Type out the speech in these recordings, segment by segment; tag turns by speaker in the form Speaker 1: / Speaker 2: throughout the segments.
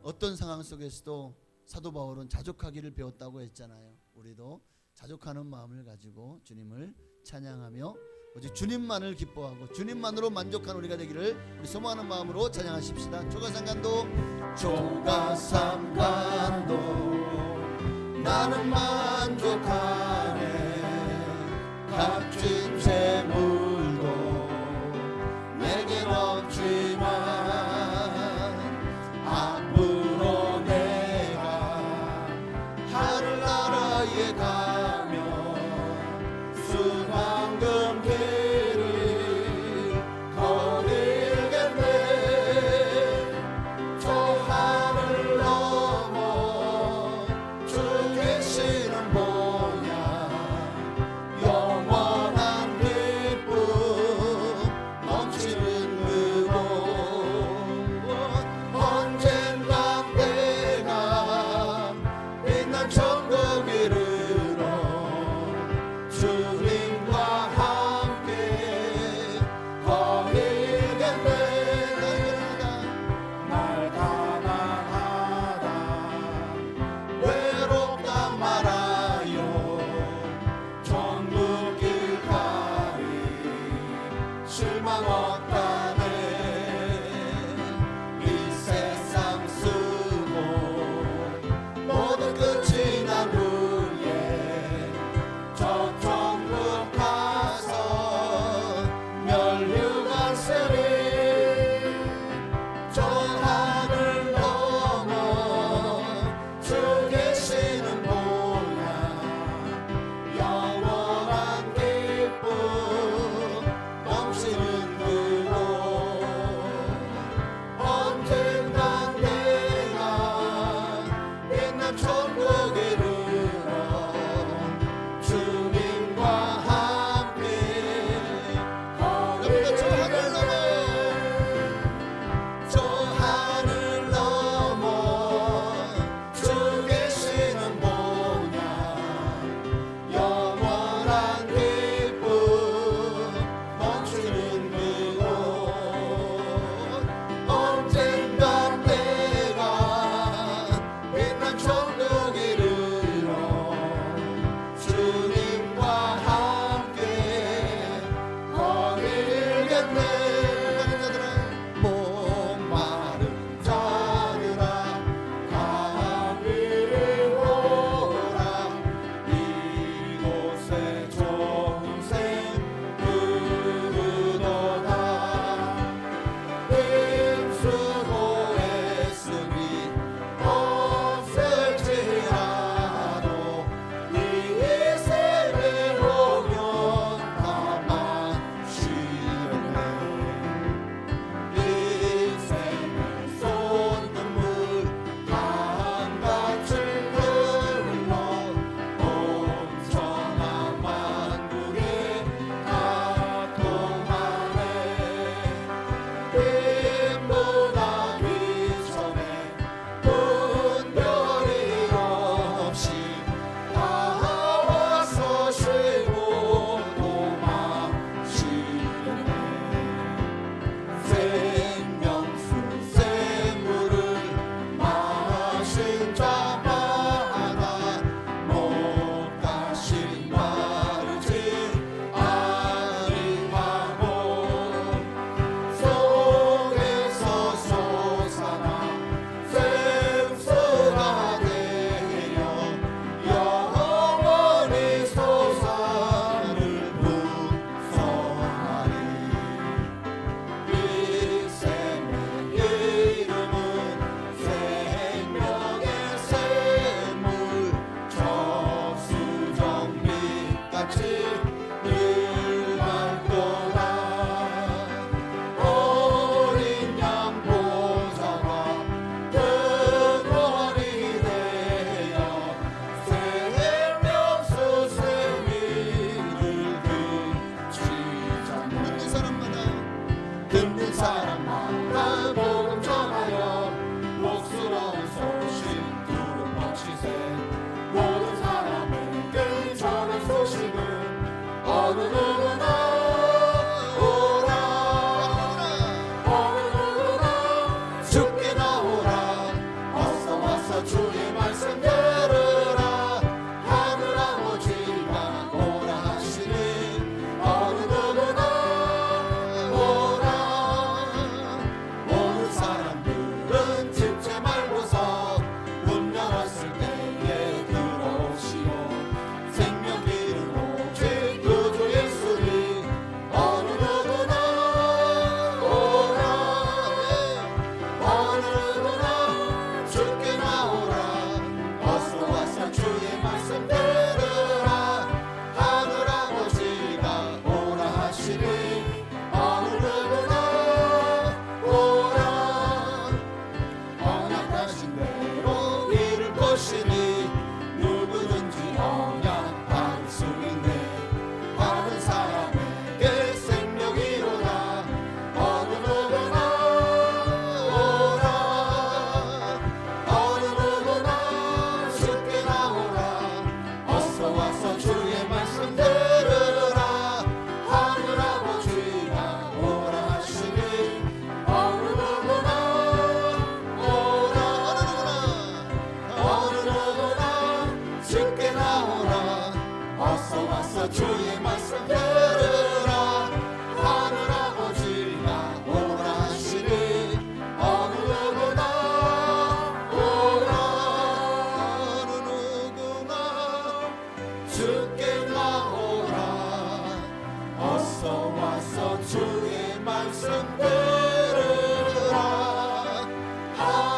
Speaker 1: 어떤 상황 속에서도 사도 바울은 자족하기를 배웠다고 했잖아요. 우리도 자족하는 마음을 가지고 주님을 찬양하며 오직 주님만을 기뻐하고 주님만으로 만족한 우리가 되기를 우리 소망하는 마음으로 찬양하십시다. 조가삼간도 조가삼간도 나는 만족하네. 값진 재물도 내겐 없지만 앞으로 내가 하늘나라에 가면 수만금 길을 거닐겠네. 저 하늘 넘어 주 계신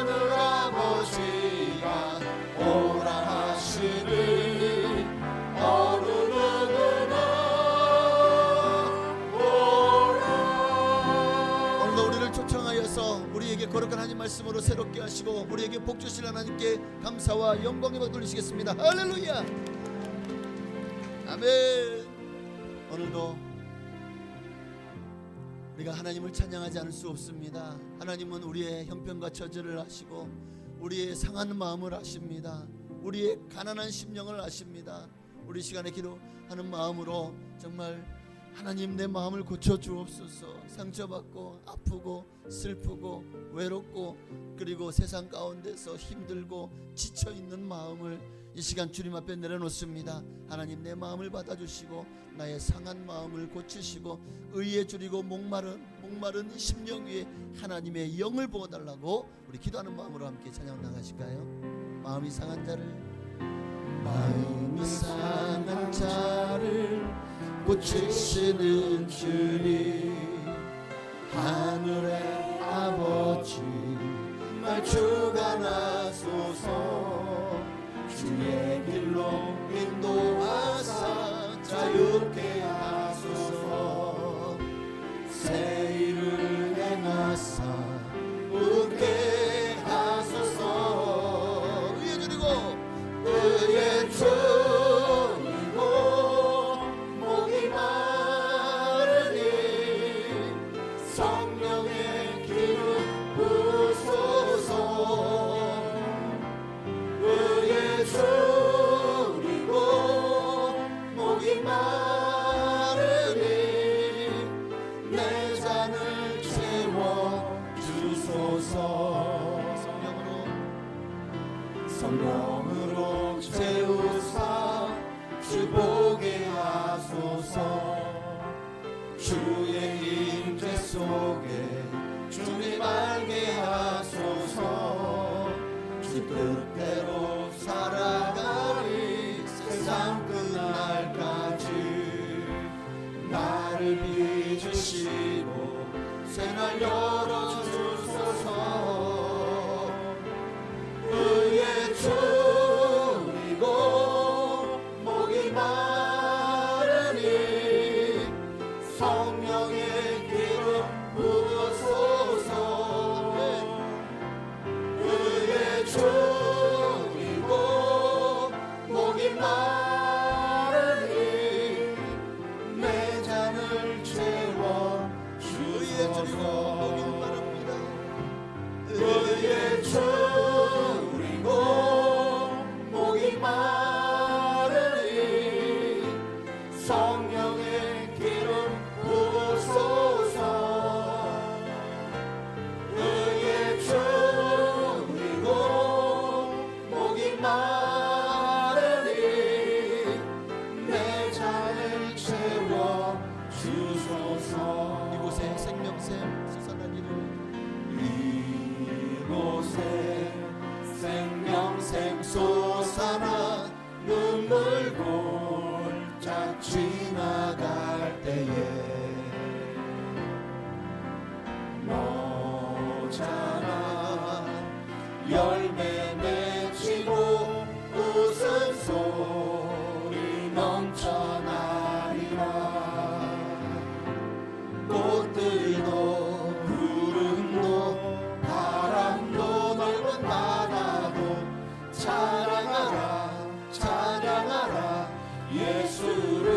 Speaker 1: 하늘 아버지가 오라 하시니 어느 누구나 오라. 오늘도 우리를 초청하여서 우리에게 거룩한 하나님 말씀으로 새롭게 하시고 우리에게 복 주실 하나님께 감사와 영광의 박 돌리시겠습니다. 할렐루야. 아멘. 오늘도 우리가 하나님을 찬양하지 않을 수 없습니다. 하나님은 우리의 형편과 처지를 아시고 우리의 상한 마음을 아십니다. 우리의 가난한 심령을 아십니다. 우리 시간에 기도하는 마음으로 정말 하나님 내 마음을 고쳐 주옵소서. 상처받고 아프고 슬프고 외롭고 그리고 세상 가운데서 힘들고 지쳐있는 마음을 이 시간 주님 앞에 내려놓습니다. 하나님 내 마음을 받아주시고 나의 상한 마음을 고치시고 의에 줄이고 목마른 이 심령 위에 하나님의 영을 부어달라고 우리 기도하는 마음으로 함께 찬양 나가실까요? 마음이 상한 자를 고치시는 주님 하늘의 아버지 날 주관하소서. 주의 길로 인도하사 자유케 하소서. 새 일을 행하사 웃게 하소서. 의에 줄이고 목이 마르니 성령의 기름 부소서. 의에 줄이고 목이 마르니 내 잔을 채워 주소서. 성령으로 채우사 주 보게 하소서. 주의 임재 속에 주님 알게 하소서. 주 뜻대로 살아가리 세상 끝날까지. 나를 빚으시고 새날 열어주소서. 의에 줄이고 목이 마르니 성령의 기름 부어소서. 의에 줄이고 목이 마르니 내 잔을 채워 주소서. 의에 줄이고 목이 마르니 성령의 기름 부어소서. 의에 줄이고 목이 마르니 내 잔을 채워 주소서. 이곳에 생명샘 솟아나기를. 이곳에 생명샘 솟아나 눈물 골짝 지나갈 때에 너잖아 열매 맺히고 웃음소리 넘쳐나리라. 꽃들도 구름도 바람도 넓은 바다도 찬양하라 찬양하라 예수를.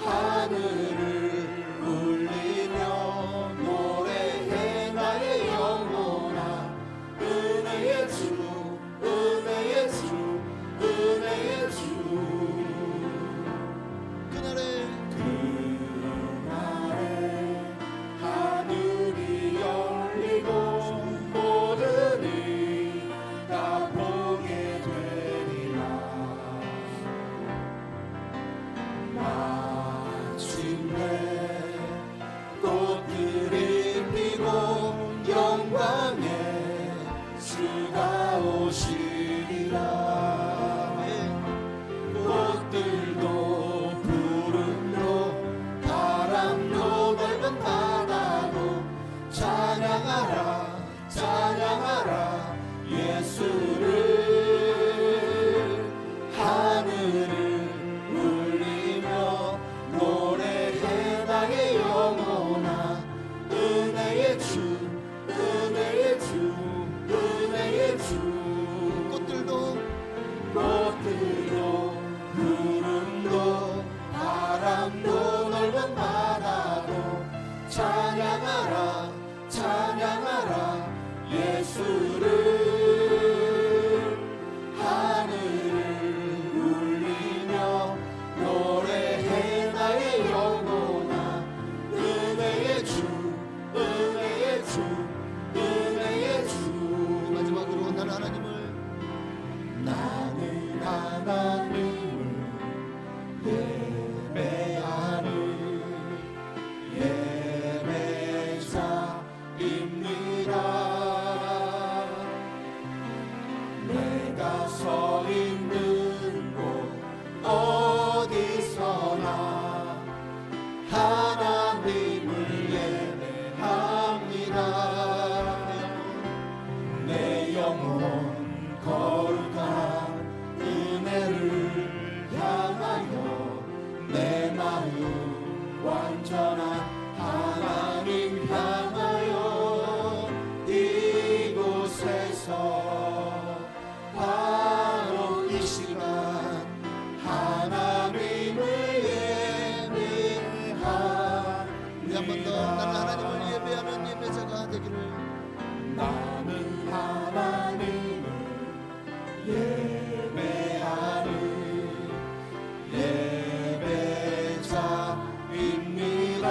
Speaker 1: 하늘을 울리며 노래해 나의 영혼아
Speaker 2: 예수를 하늘을 울리며 노래해 나의 영혼아 은혜의 주 은혜의 주 은혜의 주.
Speaker 1: 마지막으로 나는
Speaker 2: 하나님을 예배하는 예배자입니다. 내가 서 있는 곳 어디서나 하나님을 예배합니다. 내 영혼 거룩한 은혜를 향하여 내 마음 완전한 하나님 향하여 이곳에서 바로 이 시간 하나님을 예배합니다.
Speaker 1: 우리 한 번 더 나는 하나님을 예배하는 예배자가 되기를.
Speaker 2: 나는 하나님을 예배하는 예배자입니다.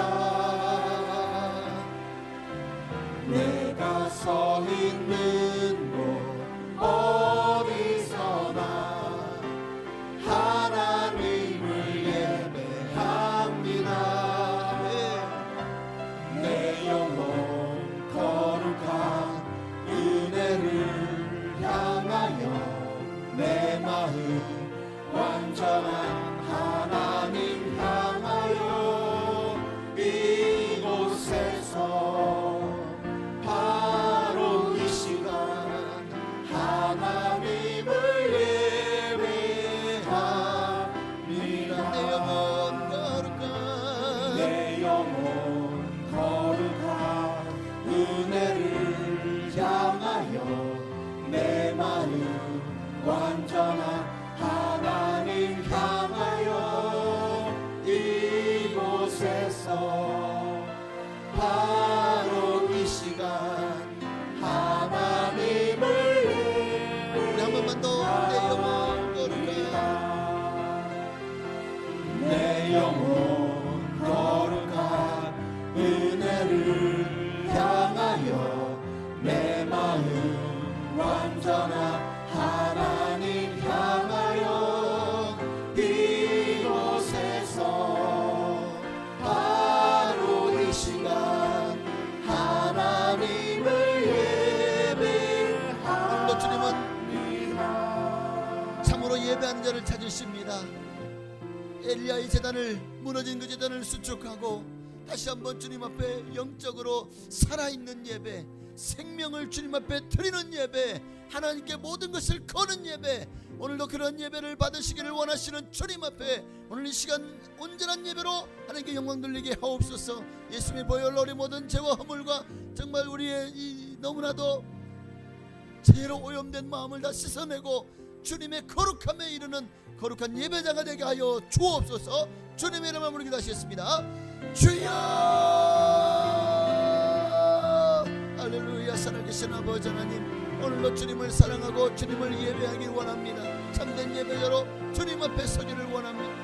Speaker 2: 내가 서 있는 곳 어디서나 하나님을 예배합니다. 내 영혼 거룩한 은혜를 향하여 내 마음 완전한 하나님 향하여 이곳에서 바로 이 시간 하나님을 예배합니다.
Speaker 1: 내 영혼 거룩한
Speaker 2: 내 영혼 거룩한 은혜를 향하여 내 마음 완전한 하나님 향하여 이곳에서 바로 이 시간 하나님을
Speaker 1: 우리 한 번만 더. 내 영혼 거룩한
Speaker 2: 내 영혼 거룩한 은혜를 향하여 내 마음 완전한 하나님 향하여 이곳에서 바로 이 시간 하나님을 예배합니다.
Speaker 1: 오늘도 주님은 참으로 예배하는 자를 찾으십니다. 엘리야의 제단을 무너진 그 제단을 수축하고 다시 한번 주님 앞에 영적으로 살아있는 예배, 생명을 주님 앞에 드리는 예배, 하나님께 모든 것을 거는 예배, 오늘도 그런 예배를 받으시기를 원하시는 주님 앞에 오늘 이 시간 온전한 예배로 하나님께 영광 돌리게 하옵소서. 예수님의 보혈로 우리 모든 죄와 허물과 정말 우리의 이 너무나도 죄로 오염된 마음을 다 씻어내고 주님의 거룩함에 이르는 거룩한 예배자가 되게 하여 주옵소서. 주님의 이름으로 부르기 하시겠습니다. 주여! 할렐루야. 살아계신 아버지 하나님, 오늘도 주님을 사랑하고 주님을 예배하길 원합니다. 참된 예배자로 주님 앞에 서기를 원합니다.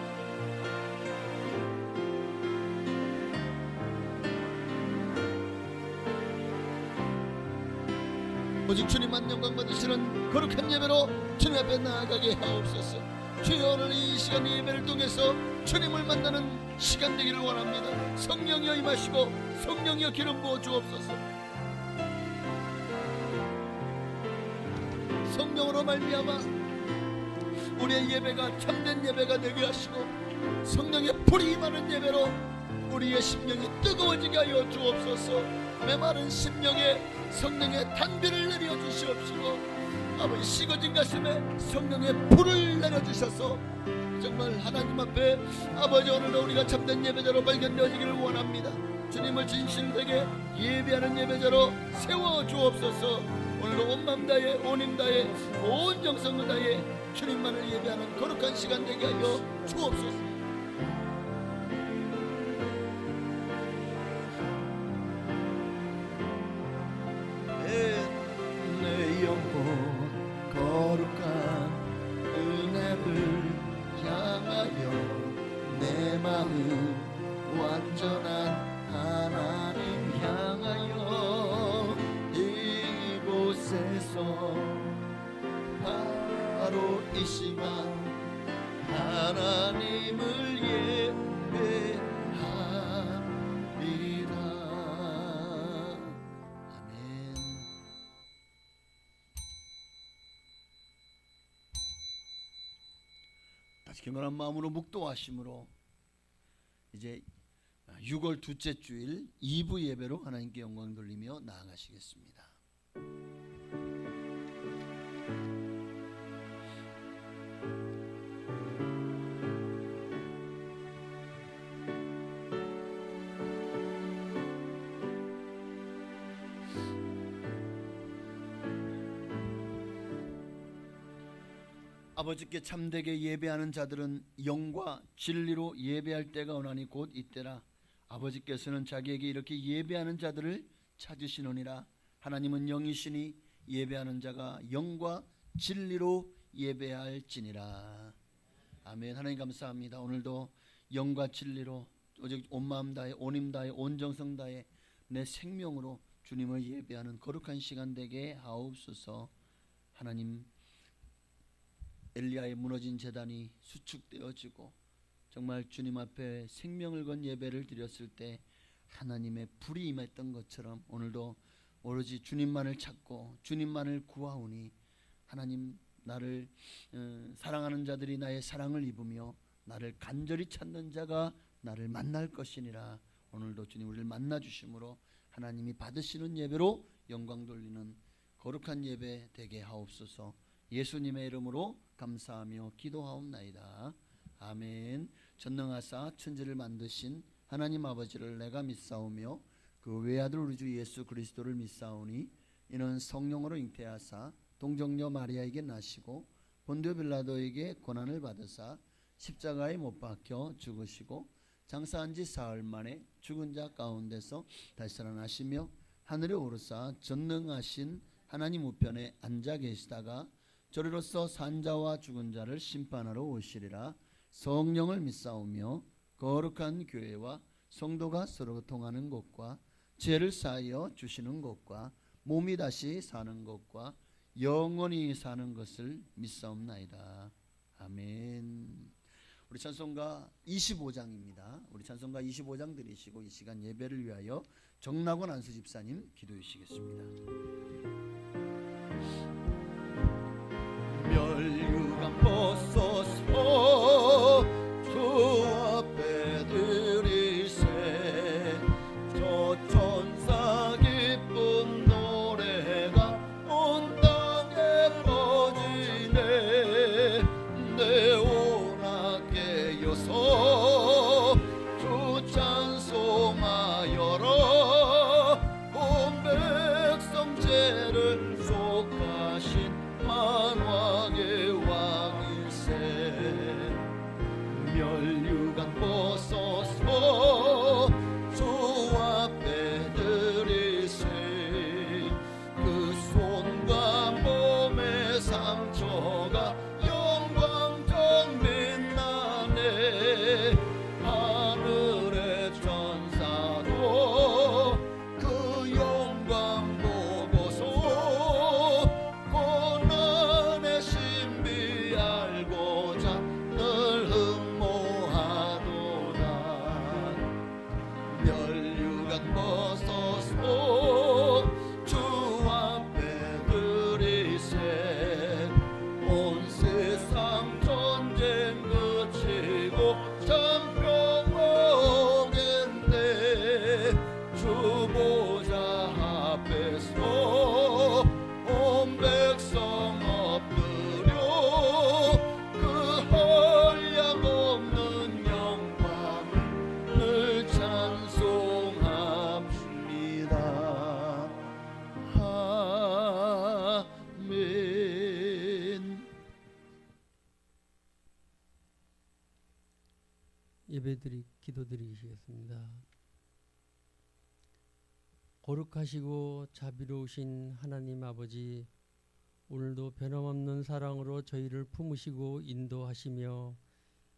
Speaker 1: 오직 주님만 영광 받으시는 거룩한 예배로 주님 앞에 나아가게 하옵소서. 주여, 오늘 이 시간 예배를 통해서 주님을 만나는 시간 되기를 원합니다. 성령이여 임하시고 성령이여 기름 부어 주옵소서. 성령으로 말미암아 우리의 예배가 참된 예배가 되게 하시고 성령의 불이 임하는 예배로 우리의 심령이 뜨거워지게 하여 주옵소서. 메마른 심령에 성령의 단비를 내려 주시옵시고 아버지 식어진 가슴에 성령의 불을 내려 주셔서 정말 하나님 앞에 아버지 오늘도 우리가 참된 예배자로 발견되어지기를 원합니다. 주님을 진실되게 예배하는 예배자로 세워 주옵소서. 오늘도 온 마음 다해 온 힘 다해 온 정성을 다해 주님만을 예배하는 거룩한 시간 되게 하여 주옵소서. 이 시간 하나님을 예배합니다. 아멘. 다시 경건한 마음으로 묵도하심으로 이제 6월 둘째 주일 2부 예배로 하나님께 영광 돌리며 나아가시겠습니다. 아버지께 참되게 예배하는 자들은 영과 진리로 예배할 때가 오나니 곧 이때라. 아버지께서는 자기에게 이렇게 예배하는 자들을 찾으시노니라. 하나님은 영이시니 예배하는 자가 영과 진리로 예배할지니라. 아멘. 하나님 감사합니다. 오늘도 영과 진리로 오직 온 마음 다해 온 힘 다해 온 정성 다해 내 생명으로 주님을 예배하는 거룩한 시간 되게 하옵소서. 하나님, 엘리야의 무너진 제단이 수축되어지고 정말 주님 앞에 생명을 건 예배를 드렸을 때 하나님의 불이 임했던 것처럼 오늘도 오로지 주님만을 찾고 주님만을 구하오니 하나님, 나를 사랑하는 자들이 나의 사랑을 입으며 나를 간절히 찾는 자가 나를 만날 것이니라. 오늘도 주님 우리를 만나 주심으로 하나님이 받으시는 예배로 영광 돌리는 거룩한 예배 되게 하옵소서. 예수님의 이름으로 감사하며 기도하옵나이다. 아멘. 전능하사 천지를 만드신 하나님 아버지를 내가 믿사오며 그 외아들 우리 주 예수 그리스도를 믿사오니 이는 성령으로 잉태하사 동정녀 마리아에게 나시고 본디오 빌라도에게 고난을 받으사 십자가에 못 박혀 죽으시고 장사한 지 사흘 만에 죽은 자 가운데서 다시 살아나시며 하늘에 오르사 전능하신 하나님 우편에 앉아 계시다가 저리로서 산자와 죽은 자를 심판하러 오시리라. 성령을 믿사오며 거룩한 교회와 성도가 서로 통하는 것과 죄를 사하여 주시는 것과 몸이 다시 사는 것과 영원히 사는 것을 믿사옵나이다. 아멘. 우리 찬송가 25장입니다. 우리 찬송가 25장 들으시고 이 시간 예배를 위하여 정낙원 안수 집사님 기도해 주시겠습니다. 멸류관 벗어서 주 앞에 드리세 저 천사 기쁜 노래가 온 땅에 퍼지네. 내 온하게 여서 주 찬송하여라. 온 백성 죄를 속하신 만왕의 왕일세. 멸류관 벗어서 주 앞에 드리세 그 손과 몸의 상처가 영광적 빛나네. 하늘의 천사도 그 영광 보고서 고난의 신비 알고자 늘 흠모하도다. 멸류관 벗어서 주 앞에 드리세 온 세상 전쟁 그치고 참 평온인데 주 보좌 앞에서 온 백성 엎드려 그 한량없는 영광을 늘 찬송합니다. 아멘.
Speaker 3: 예배드리 기도드리시겠습니다. 거룩하시고 자비로우신 하나님 아버지, 오늘도 변함없는 사랑으로 저희를 품으시고 인도하시며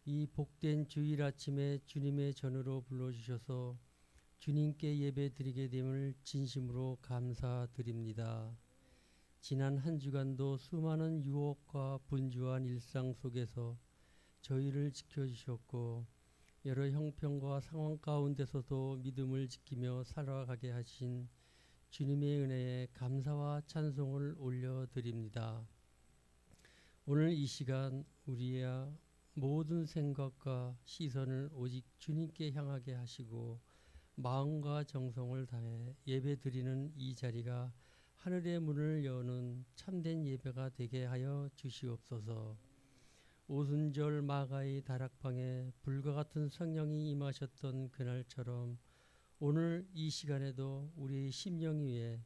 Speaker 3: 이 복된 주일 아침에 주님의 전으로 불러주셔서 주님께 예배드리게 됨을 진심으로 감사드립니다. 지난 한 주간도 수많은 유혹과 분주한 일상 속에서 저희를 지켜주셨고 여러 형편과 상황 가운데서도 믿음을 지키며 살아가게 하신 주님의 은혜에 감사와 찬송을 올려드립니다. 오늘 이 시간 우리의 모든 생각과 시선을 오직 주님께 향하게 하시고 마음과 정성을 다해 예배드리는 이 자리가 하늘의 문을 여는 참된 예배가 되게 하여 주시옵소서. 오순절 마가의 다락방에 불과 같은 성령이 임하셨던 그날처럼 오늘 이 시간에도 우리의 심령 위에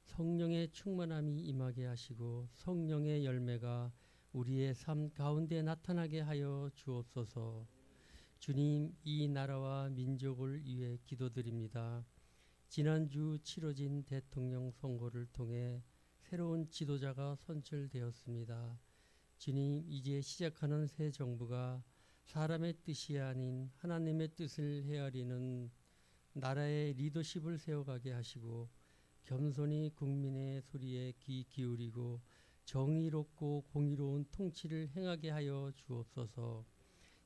Speaker 3: 성령의 충만함이 임하게 하시고 성령의 열매가 우리의 삶 가운데 나타나게 하여 주옵소서. 주님, 이 나라와 민족을 위해 기도드립니다. 지난주 치러진 대통령 선거를 통해 새로운 지도자가 선출되었습니다. 주님, 이제 시작하는 새 정부가 사람의 뜻이 아닌 하나님의 뜻을 헤아리는 나라의 리더십을 세워가게 하시고 겸손히 국민의 소리에 귀 기울이고 정의롭고 공의로운 통치를 행하게 하여 주옵소서.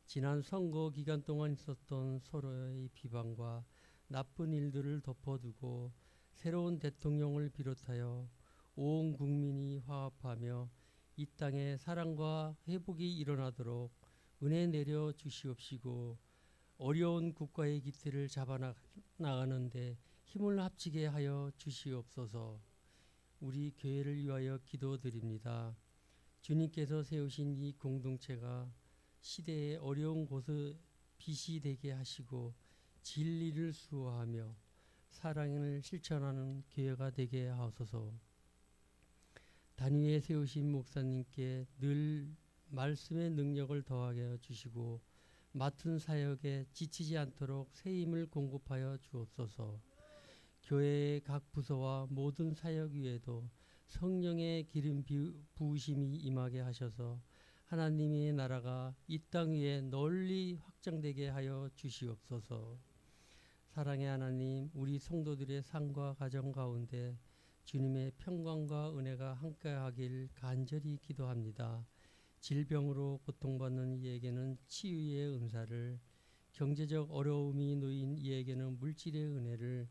Speaker 3: 지난 선거 기간 동안 있었던 서로의 비방과 나쁜 일들을 덮어두고 새로운 대통령을 비롯하여 온 국민이 화합하며 이 땅에 사랑과 회복이 일어나도록 은혜 내려 주시옵시고 어려운 국가의 기틀을 잡아나가는데 힘을 합치게 하여 주시옵소서. 우리 교회를 위하여 기도드립니다. 주님께서 세우신 이 공동체가 시대의 어려운 곳에 빛이 되게 하시고 진리를 수호하며 사랑을 실천하는 교회가 되게 하옵소서. 단위에 세우신 목사님께 늘 말씀의 능력을 더하게 하여 주시고 맡은 사역에 지치지 않도록 새 힘을 공급하여 주옵소서. 교회의 각 부서와 모든 사역 위에도 성령의 기름 부으심이 임하게 하셔서 하나님의 나라가 이 땅 위에 널리 확장되게 하여 주시옵소서. 사랑의 하나님, 우리 성도들의 삶과 가정 가운데 주님의 평강과 은혜가 함께하길 간절히 기도합니다. 질병으로 고통받는 이에게는 치유의 은사를, 경제적 어려움이 놓인 이에게는 물질의 은혜를,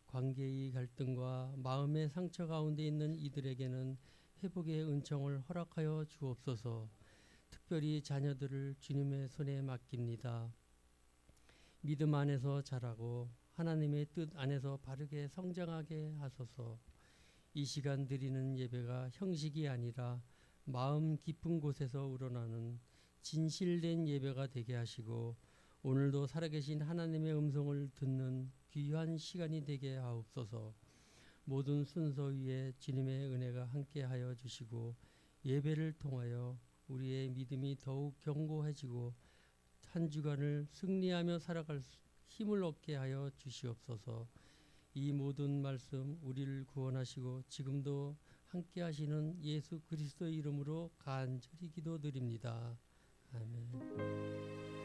Speaker 3: 관계의 갈등과 마음의 상처 가운데 있는 이들에게는 회복의 은총을 허락하여 주옵소서. 특별히 자녀들을 주님의 손에 맡깁니다. 믿음 안에서 자라고 하나님의 뜻 안에서 바르게 성장하게 하소서. 이 시간 드리는 예배가 형식이 아니라 마음 깊은 곳에서 우러나는 진실된 예배가 되게 하시고 오늘도 살아계신 하나님의 음성을 듣는 귀한 시간이 되게 하옵소서. 모든 순서 위에 주님의 은혜가 함께하여 주시고 예배를 통하여 우리의 믿음이 더욱 견고해지고 한 주간을 승리하며 살아갈 힘을 얻게 하여 주시옵소서. 이 모든 말씀 우리를 구원하시고 지금도 함께 하시는 예수 그리스도의 이름으로 간절히 기도드립니다. 아멘.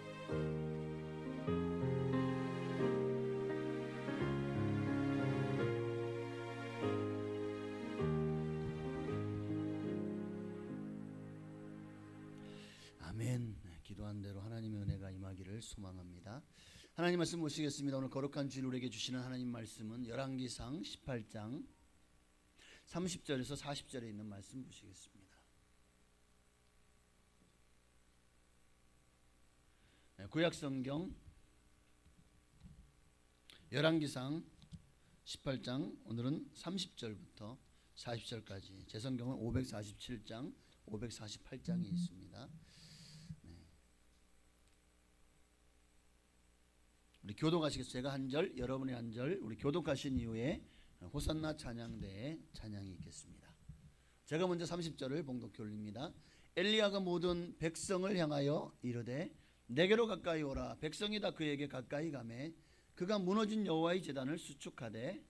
Speaker 1: 아멘. 기도한 대로 하나님의 은혜가 임하기를 소망합니다. 하나님 말씀 보시겠습니다. 오늘 거룩한 주일 우리에게 주시는 하나님 말씀은 열왕기상 18장 30절에서 40절에 있는 말씀 보시겠습니다. 구약성경 열왕기상 18장 오늘은 30절부터 40절까지, 제 성경은 547장 548장이 있습니다. 우리 교독하시겠습니다. 제가 한 절, 여러분이 한 절, 우리 교독하신 이후에 호산나 찬양대에 찬양이 있겠습니다. 제가 먼저 30절을 봉독해 올립니다. 엘리야가 모든 백성을 향하여 이르되 내게로 가까이 오라. 백성이 다 그에게 가까이 가매 그가 무너진 여호와의 제단을 수축하되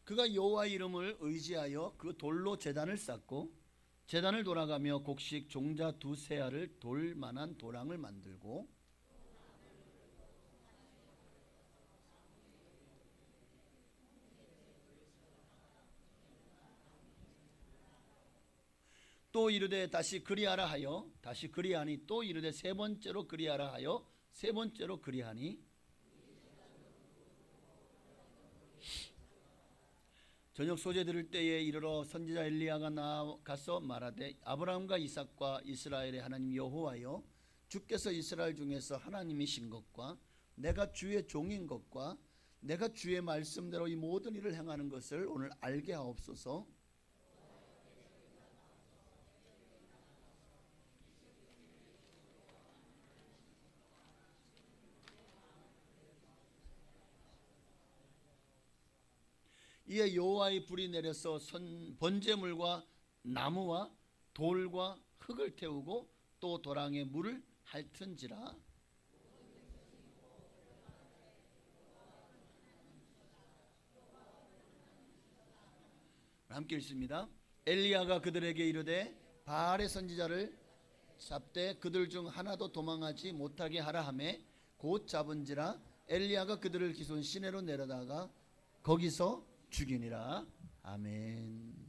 Speaker 1: 그가 여호와의 이름을 의지하여 그 돌로 제단을 쌓고 제단을 돌아가며 곡식 종자 두세 알을 돌 만한 도랑을 만들고 또 이르되 다시 그리하라 하여 다시 그리하니 또 이르되 세 번째로 그리하라 하여 세 번째로 그리하니 저녁 소재 들을 때에 이르러 선지자 엘리야가 나아가서 말하되 아브라함과 이삭과 이스라엘의 하나님 여호와여 주께서 이스라엘 중에서 하나님이신 것과 내가 주의 종인 것과 내가 주의 말씀대로 이 모든 일을 행하는 것을 오늘 알게 하옵소서. 이에 여호와의 불이 내려서 번제물과 나무와 돌과 흙을 태우고 또 도랑에 물을 핥은지라. 함께 읽습니다. 엘리야가 그들에게 이르되 바알의 선지자를 잡되 그들 중 하나도 도망하지 못하게 하라 하매 곧 잡은지라. 엘리야가 그들을 기손 시내로 내려다가 거기서 죽이니라. 아멘.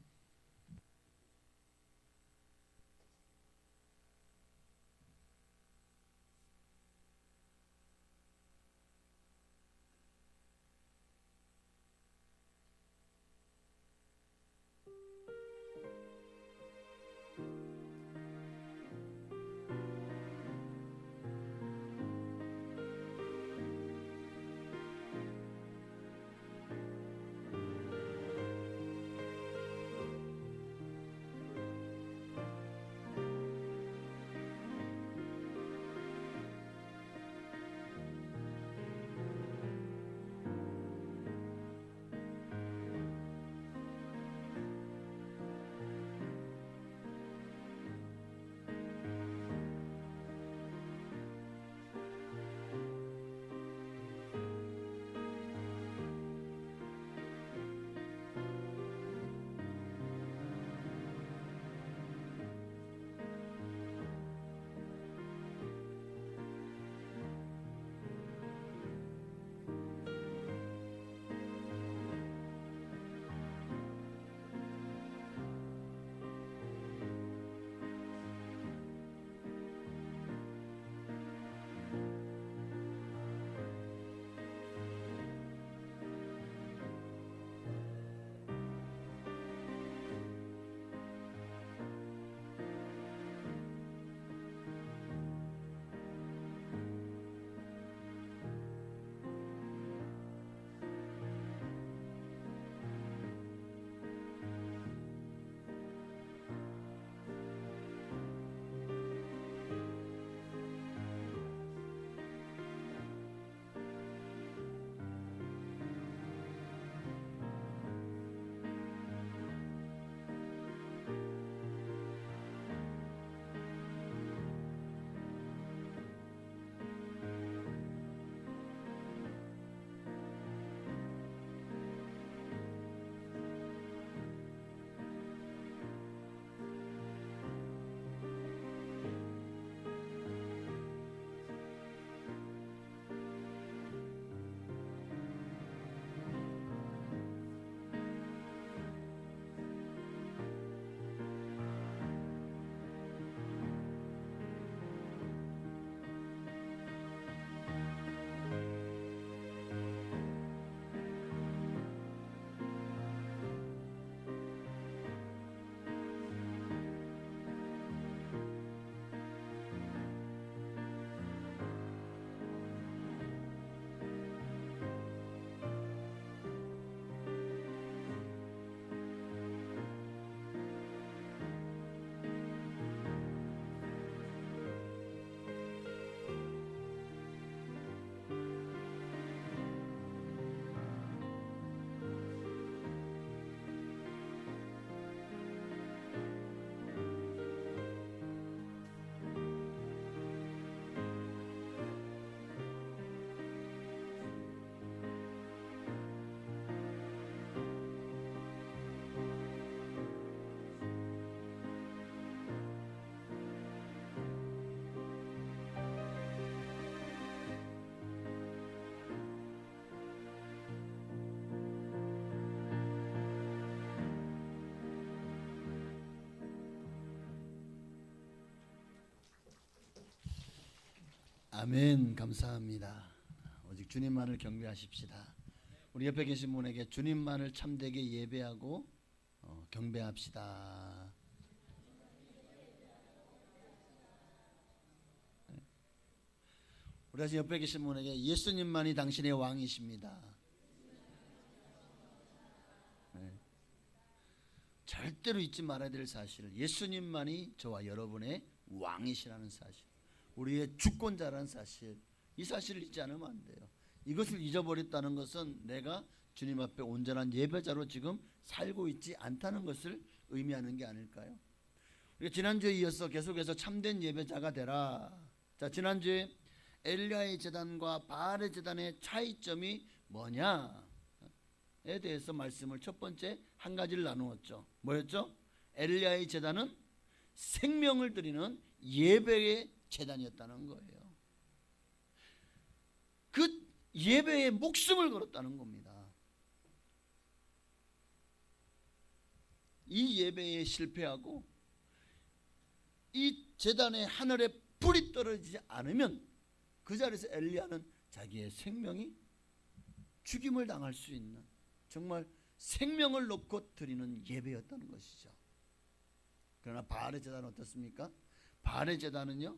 Speaker 1: 아멘. 감사합니다. 오직 주님만을 경배하십시다. 우리 옆에 계신 분에게 주님만을 참되게 예배하고 경배합시다. 우리 옆에 계신 분에게 예수님만이 당신의 왕이십니다. 네. 절대로 잊지 말아야 될 사실, 예수님만이 저와 여러분의 왕이시라는 사실, 우리의 주권자라는 사실, 이 사실을 잊지 않으면 안 돼요. 이것을 잊어버렸다는 것은 내가 주님 앞에 온전한 예배자로 지금 살고 있지 않다는 것을 의미하는 게 아닐까요? 우리가 지난주에 이어서 계속해서 참된 예배자가 되라. 자, 지난주에 엘리야의 제단과 바알의 제단의 차이점이 뭐냐에 대해서 말씀을 첫 번째 한 가지를 나누었죠. 뭐였죠? 엘리야의 제단은 생명을 드리는 예배의 제단이었다는 거예요. 그 예배에 목숨을 걸었다는 겁니다. 이 예배에 실패하고 이 제단의 하늘에 불이 떨어지지 않으면 그 자리에서 엘리야는 자기의 생명이 죽임을 당할 수 있는, 정말 생명을 놓고 드리는 예배였다는 것이죠. 그러나 바알의 제단은 어떻습니까? 바알의 제단은요,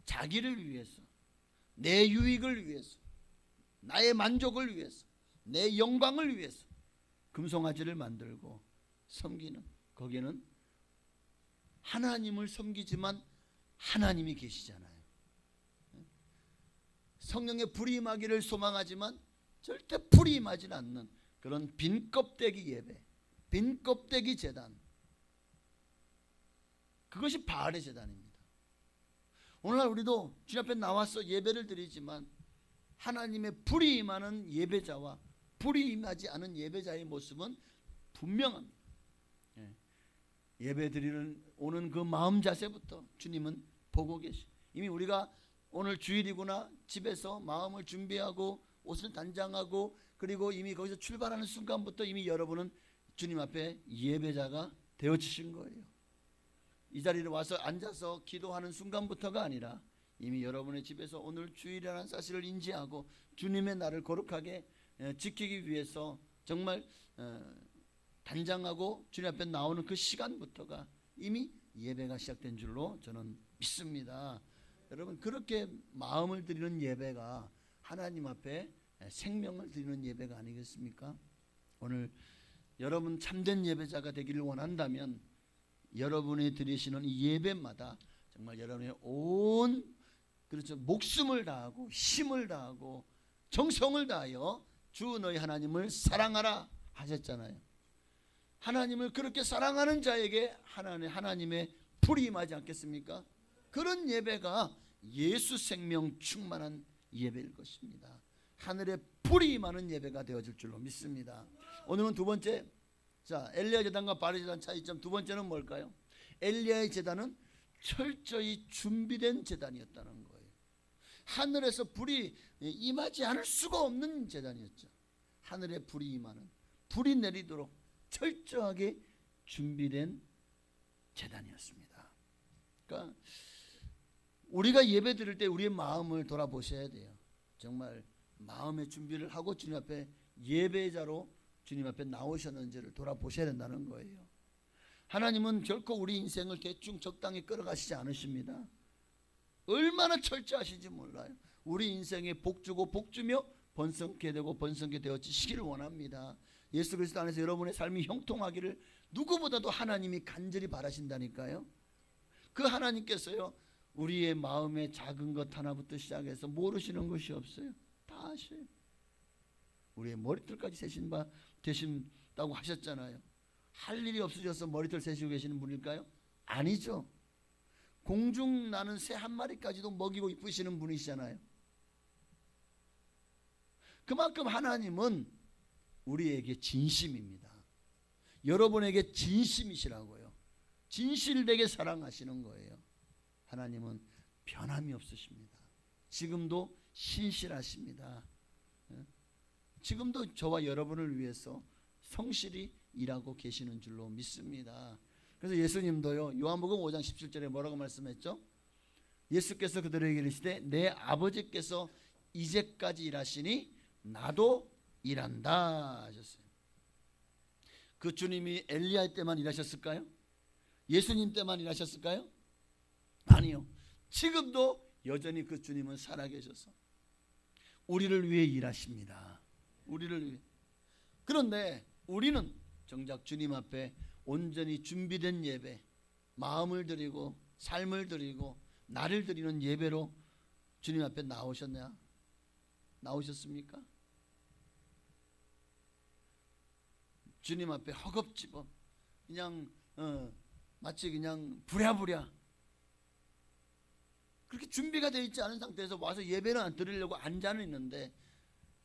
Speaker 1: 자기를 위해서, 내 유익을 위해서, 나의 만족을 위해서, 내 영광을 위해서 금송아지를 만들고 섬기는, 거기에는 하나님을 섬기지만 하나님이 계시잖아요. 성령의 불이 임하기를 소망하지만 절대 불이 임하지 않는 그런 빈 껍데기 예배, 빈 껍데기 제단, 그것이 바알의 제단입니다. 오늘날 우리도 주님 앞에 나와서 예배를 드리지만 하나님의 불이 임하는 예배자와 불이 임하지 않은 예배자의 모습은 분명합니다. 예배 드리는 오는 그 마음 자세부터 주님은 보고 계시. 이미 우리가 오늘 주일이구나 집에서 마음을 준비하고 옷을 단장하고 그리고 이미 거기서 출발하는 순간부터 이미 여러분은 주님 앞에 예배자가 되어지신 거예요. 이 자리에 와서 앉아서 기도하는 순간부터가 아니라 이미 여러분의 집에서 오늘 주일이라는 사실을 인지하고 주님의 날을 거룩하게 지키기 위해서 정말 단장하고 주님 앞에 나오는 그 시간부터가 이미 예배가 시작된 줄로 저는 믿습니다. 여러분, 그렇게 마음을 드리는 예배가 하나님 앞에 생명을 드리는 예배가 아니겠습니까? 오늘 여러분 참된 예배자가 되기를 원한다면 여러분이 드리시는 이 예배마다 정말 여러분의 온, 그렇죠, 목숨을 다하고 힘을 다하고 정성을 다하여 주 너희 하나님을 사랑하라 하셨잖아요. 하나님을 그렇게 사랑하는 자에게 하나님의 불이 임하지 않겠습니까? 그런 예배가 예수 생명 충만한 예배일 것입니다. 하늘에 불이 임하는 예배가 되어질 줄로 믿습니다. 오늘은 두 번째, 자, 엘리야 제단과 바알 제단 차이점 두 번째는 뭘까요? 엘리야의 제단은 철저히 준비된 제단이었다는 거예요. 하늘에서 불이 임하지 않을 수가 없는 제단이었죠. 하늘에 불이 임하는, 불이 내리도록 철저하게 준비된 제단이었습니다. 그러니까 우리가 예배 드릴 때 우리의 마음을 돌아보셔야 돼요. 정말 마음의 준비를 하고 주님 앞에 예배자로 주님 앞에 나오셨는지를 돌아보셔야 된다는 거예요. 하나님은 결코 우리 인생을 대충 적당히 끌어가시지 않으십니다. 얼마나 철저하신지 몰라요. 우리 인생에 복주고 복주며 번성케 되고 번성케 되어지시기를 원합니다. 예수 그리스도 안에서 여러분의 삶이 형통하기를 누구보다도 하나님이 간절히 바라신다니까요. 그 하나님께서요, 우리의 마음의 작은 것 하나부터 시작해서 모르시는 것이 없어요. 다 아셔요. 우리의 머리털까지 되신다고 하셨잖아요. 할 일이 없으셔서 머리털 세시고 계시는 분일까요? 아니죠. 공중 나는 새 한 마리까지도 먹이고 이쁘시는 분이시잖아요. 그만큼 하나님은 우리에게 진심입니다. 여러분에게 진심이시라고요. 진실되게 사랑하시는 거예요. 하나님은 변함이 없으십니다. 지금도 신실하십니다. 지금도 저와 여러분을 위해서 성실히 일하고 계시는 줄로 믿습니다. 그래서 예수님도요, 요한복음 5장 17절에 뭐라고 말씀했죠? 예수께서 그들에게 이르시되 내 아버지께서 이제까지 일하시니 나도 일한다 하셨어요. 그 주님이 엘리야 때만 일하셨을까요? 예수님 때만 일하셨을까요? 아니요. 지금도 여전히 그 주님은 살아계셔서 우리를 위해 일하십니다. 우리를 위해. 그런데 우리는 정작 주님 앞에 온전히 준비된 예배, 마음을 드리고 삶을 드리고 나를 드리는 예배로 주님 앞에 나오셨냐? 나오셨습니까? 주님 앞에 허겁지겁 그냥 마치 그냥 부랴부랴 그렇게 준비가 되어 있지 않은 상태에서 와서 예배는 안 드리려고 앉아는 있는데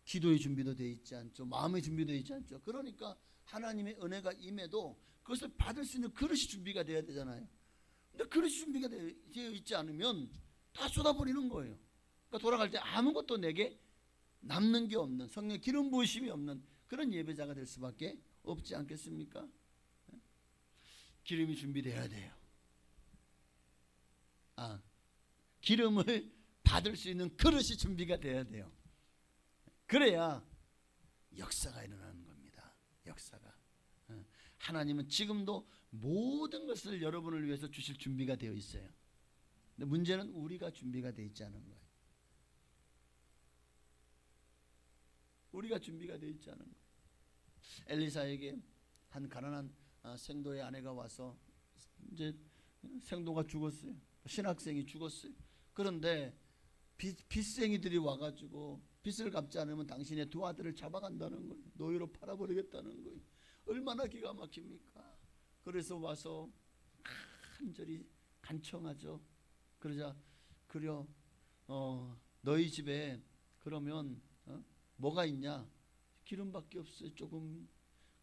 Speaker 1: 기도의 준비도 되어 있지 않죠. 마음의 준비도 되어 있지 않죠. 그러니까 하나님의 은혜가 임해도 그것을 받을 수 있는 그릇이 준비가 돼야 되잖아요. 근데 그릇이 준비가 되어 있지 않으면 다 쏟아버리는 거예요. 그러니까 돌아갈 때 아무것도 내게 남는 게 없는, 성령의 기름 부으심이 없는 그런 예배자가 될 수밖에 없지 않겠습니까? 기름이 준비돼야 돼요. 기름을 받을 수 있는 그릇이 준비가 돼야 돼요. 그래야 역사가 일어나는 겁니다. 역사가. 하나님은 지금도 모든 것을 여러분을 위해서 주실 준비가 되어 있어요. 근데 문제는 우리가 준비가 되어 있지 않은 거예요. 우리가 준비가 되어 있지 않은 거예요. 엘리사에게 한 가난한 생도의 아내가 와서 이제 생도가 죽었어요. 신학생이 죽었어요. 그런데 빚쟁이들이 와가지고 빚을 갚지 않으면 당신의 두 아들을 잡아간다는 거예요. 노예로 팔아버리겠다는 거예요. 얼마나 기가 막힙니까? 그래서 와서 간절히 간청하죠. 그러자 그려 너희 집에 그러면 뭐가 있냐? 기름밖에 없어요. 조금.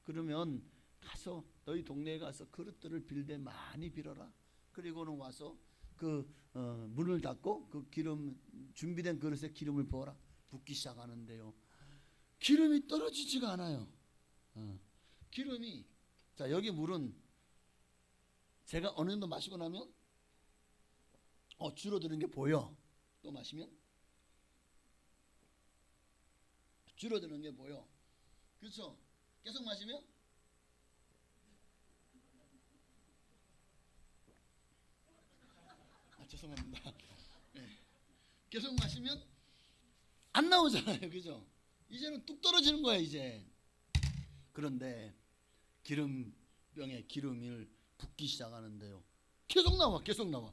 Speaker 1: 그러면 가서 너희 동네에 가서 그릇들을 빌되 많이 빌어라. 그리고는 와서 그 문을 닫고 그 기름 준비된 그릇에 기름을 부어라. 붓기 시작하는데요. 기름이 떨어지지가 않아요. 기름이 자 여기 물은 제가 어느 정도 마시고 나면 줄어드는 게 보여. 또 마시면 줄어드는 게 보여. 그렇죠? 계속 마시면 죄송합니다. 네. 계속 마시면 안 나오잖아요. 그죠? 이제는 뚝 떨어지는 거야 이제. 그런데 기름병에 기름을 붓기 시작하는데요. 계속 나와. 계속 나와.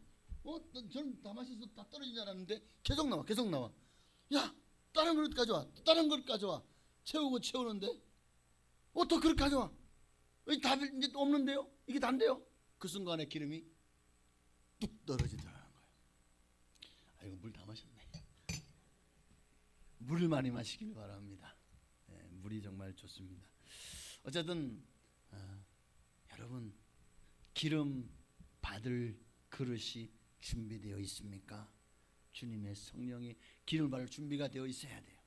Speaker 1: 저는 다 마셔서 다 떨어진 줄 알았는데 계속 나와. 계속 나와. 야 다른 그릇 가져와. 다른 그릇 가져와. 채우고 채우는데 또 그릇 가져와. 이 답이 이제 없는데요. 이게 단데요. 그 순간에 기름이 뚝 떨어지더라는 거예요. 아이고 물 다 마셨네. 물을 많이 마시길 바랍니다. 네, 물이 정말 좋습니다. 어쨌든 여러분 기름 받을 그릇이 준비되어 있습니까? 주님의 성령이 기름을 받을 준비가 되어 있어야 돼요.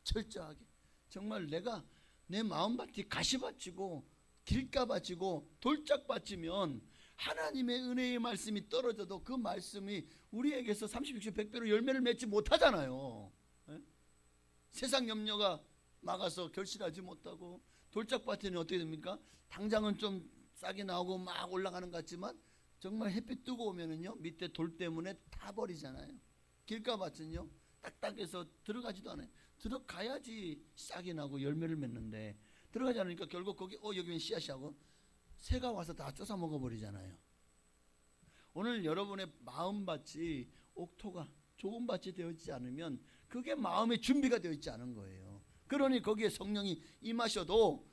Speaker 1: 철저하게. 정말 내가 내 마음밭이 가시밭이고 길가밭이고 돌짝밭이면 하나님의 은혜의 말씀이 떨어져도 그 말씀이 우리에게서 30, 60, 100배로 열매를 맺지 못하잖아요. 네? 세상 염려가 막아서 결실하지 못하고 돌짝밭에는 어떻게 됩니까? 당장은 좀 싹이 나오고 막 올라가는 것 같지만 정말 햇빛 뜨고 오면은요 밑에 돌 때문에 타 버리잖아요. 길가밭은요 딱딱해서 들어가지도 않아요. 들어가야지 싹이 나고 열매를 맺는데 들어가지 않으니까 결국 거기 여기는 씨앗이 하고 새가 와서 다 쫓아 먹어버리잖아요. 오늘 여러분의 마음밭이 옥토가 좋은 밭이 되어있지 않으면 그게 마음의 준비가 되어 있지 않은 거예요. 그러니 거기에 성령이 임하셔도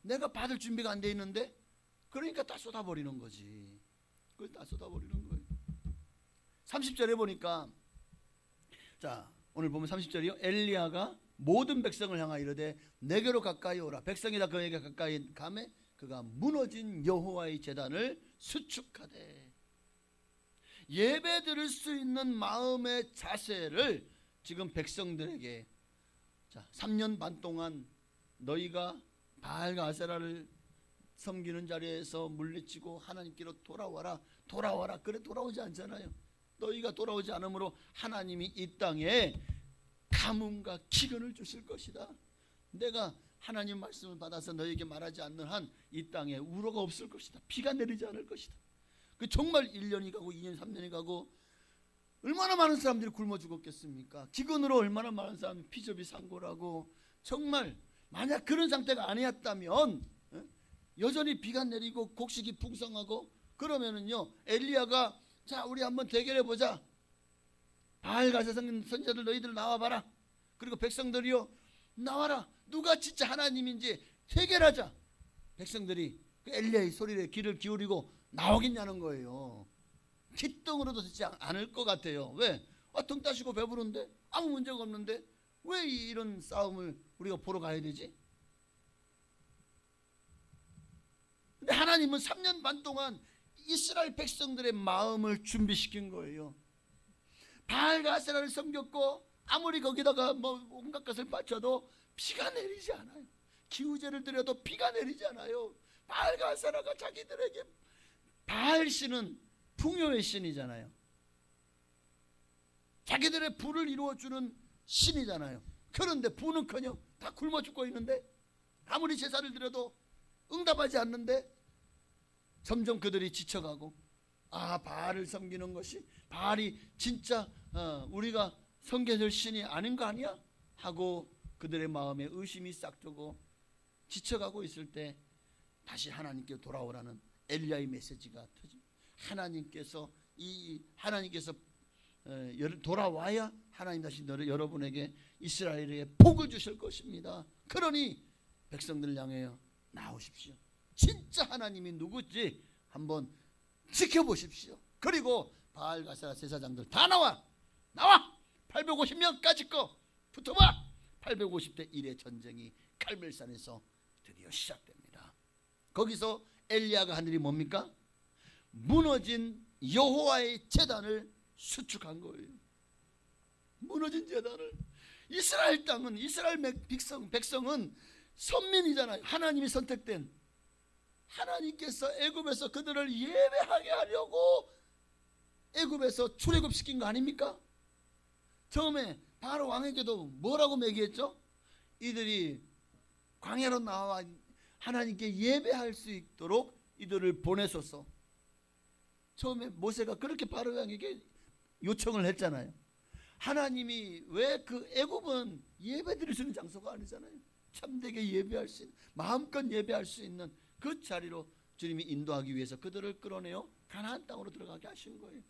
Speaker 1: 내가 받을 준비가 안 돼 있는데 그러니까 다 쏟아버리는 거지. 그걸 다 쏟아버리는 거예요. 30절에 보니까 자 오늘 보면 30절이요. 엘리야가 모든 백성을 향하여 이르되 내게로 가까이 오라. 백성이 다 그에게 가까이 가매 그가 무너진 여호와의 제단을 수축하되. 예배 드릴 수 있는 마음의 자세를 지금 백성들에게 자 3년 반 동안 너희가 바알과 아세라를 섬기는 자리에서 물리치고 하나님께로 돌아와라. 그래 돌아오지 않잖아요. 너희가 돌아오지 않으므로 하나님이 이 땅에 가뭄과 기근을 주실 것이다. 내가 하나님 말씀을 받아서 너희에게 말하지 않는 한 이 땅에 우로가 없을 것이다. 비가 내리지 않을 것이다. 그 정말 1년이 가고 2년 3년이 가고 얼마나 많은 사람들이 굶어 죽었겠습니까? 기근으로 얼마나 많은 사람이 피조비 상고라고. 정말 만약 그런 상태가 아니었다면 여전히 비가 내리고 곡식이 풍성하고 그러면은요, 엘리야가 자 우리 한번 대결해 보자. 바알 가서 선지자들 너희들 나와봐라. 그리고 백성들이요 나와라. 누가 진짜 하나님인지 대결하자. 백성들이 그 엘리야의 소리에 귀를 기울이고 나오겠냐는 거예요. 기똥으로도 듣지 않을 것 같아요. 왜? 등 따시고 배부른데 아무 문제가 없는데 왜 이런 싸움을 우리가 보러 가야 되지? 근데 하나님은 3년 반 동안 이스라엘 백성들의 마음을 준비시킨 거예요. 바알과 아세라를 섬겼고 아무리 거기다가 뭐 온갖 것을 바쳐도 비가 내리지 않아요. 기우제를 드려도 비가 내리지 않아요. 바알과 아세라가 자기들에게, 바알 신은 풍요의 신이잖아요. 자기들의 부를 이루어주는 신이잖아요. 그런데 부는커녕 다 굶어 죽고 있는데 아무리 제사를 드려도 응답하지 않는데 점점 그들이 지쳐가고 바알을 섬기는 것이, 바알이 진짜 우리가 섬겨야 될 신이 아닌 거 아니야? 하고 그들의 마음에 의심이 싹트고 지쳐가고 있을 때 다시 하나님께 돌아오라는 엘리야의 메시지가 터집니다. 하나님께서 돌아와야 하나님 다시 여러분에게 이스라엘에게 복을 주실 것입니다. 그러니 백성들 향하여 나오십시오. 진짜 하나님이 누구지 한번 지켜보십시오. 그리고 바알 가세라 제사장들 다 나와 850명까지 거 붙어봐. 850대 1의 전쟁이 갈멜산에서 드디어 시작됩니다. 거기서 엘리야가 한 일이 뭡니까? 무너진 여호와의 제단을 수축한 거예요. 무너진 제단을. 이스라엘 땅은, 이스라엘 백성은 선민이잖아요. 하나님이 선택된, 하나님께서 애굽에서 그들을 예배하게 하려고 애굽에서 출애굽시킨 거 아닙니까? 처음에 바로 왕에게도 뭐라고 매기했죠? 이들이 광야로 나와 하나님께 예배할 수 있도록 이들을 보내소서. 처음에 모세가 그렇게 바로 왕에게 요청을 했잖아요. 하나님이 왜 그 애굽은 예배 드릴 수 있는 장소가 아니잖아요. 참되게 예배할 수 있는, 마음껏 예배할 수 있는 그 자리로 주님이 인도하기 위해서 그들을 끌어내어 가나안 땅으로 들어가게 하신 거예요.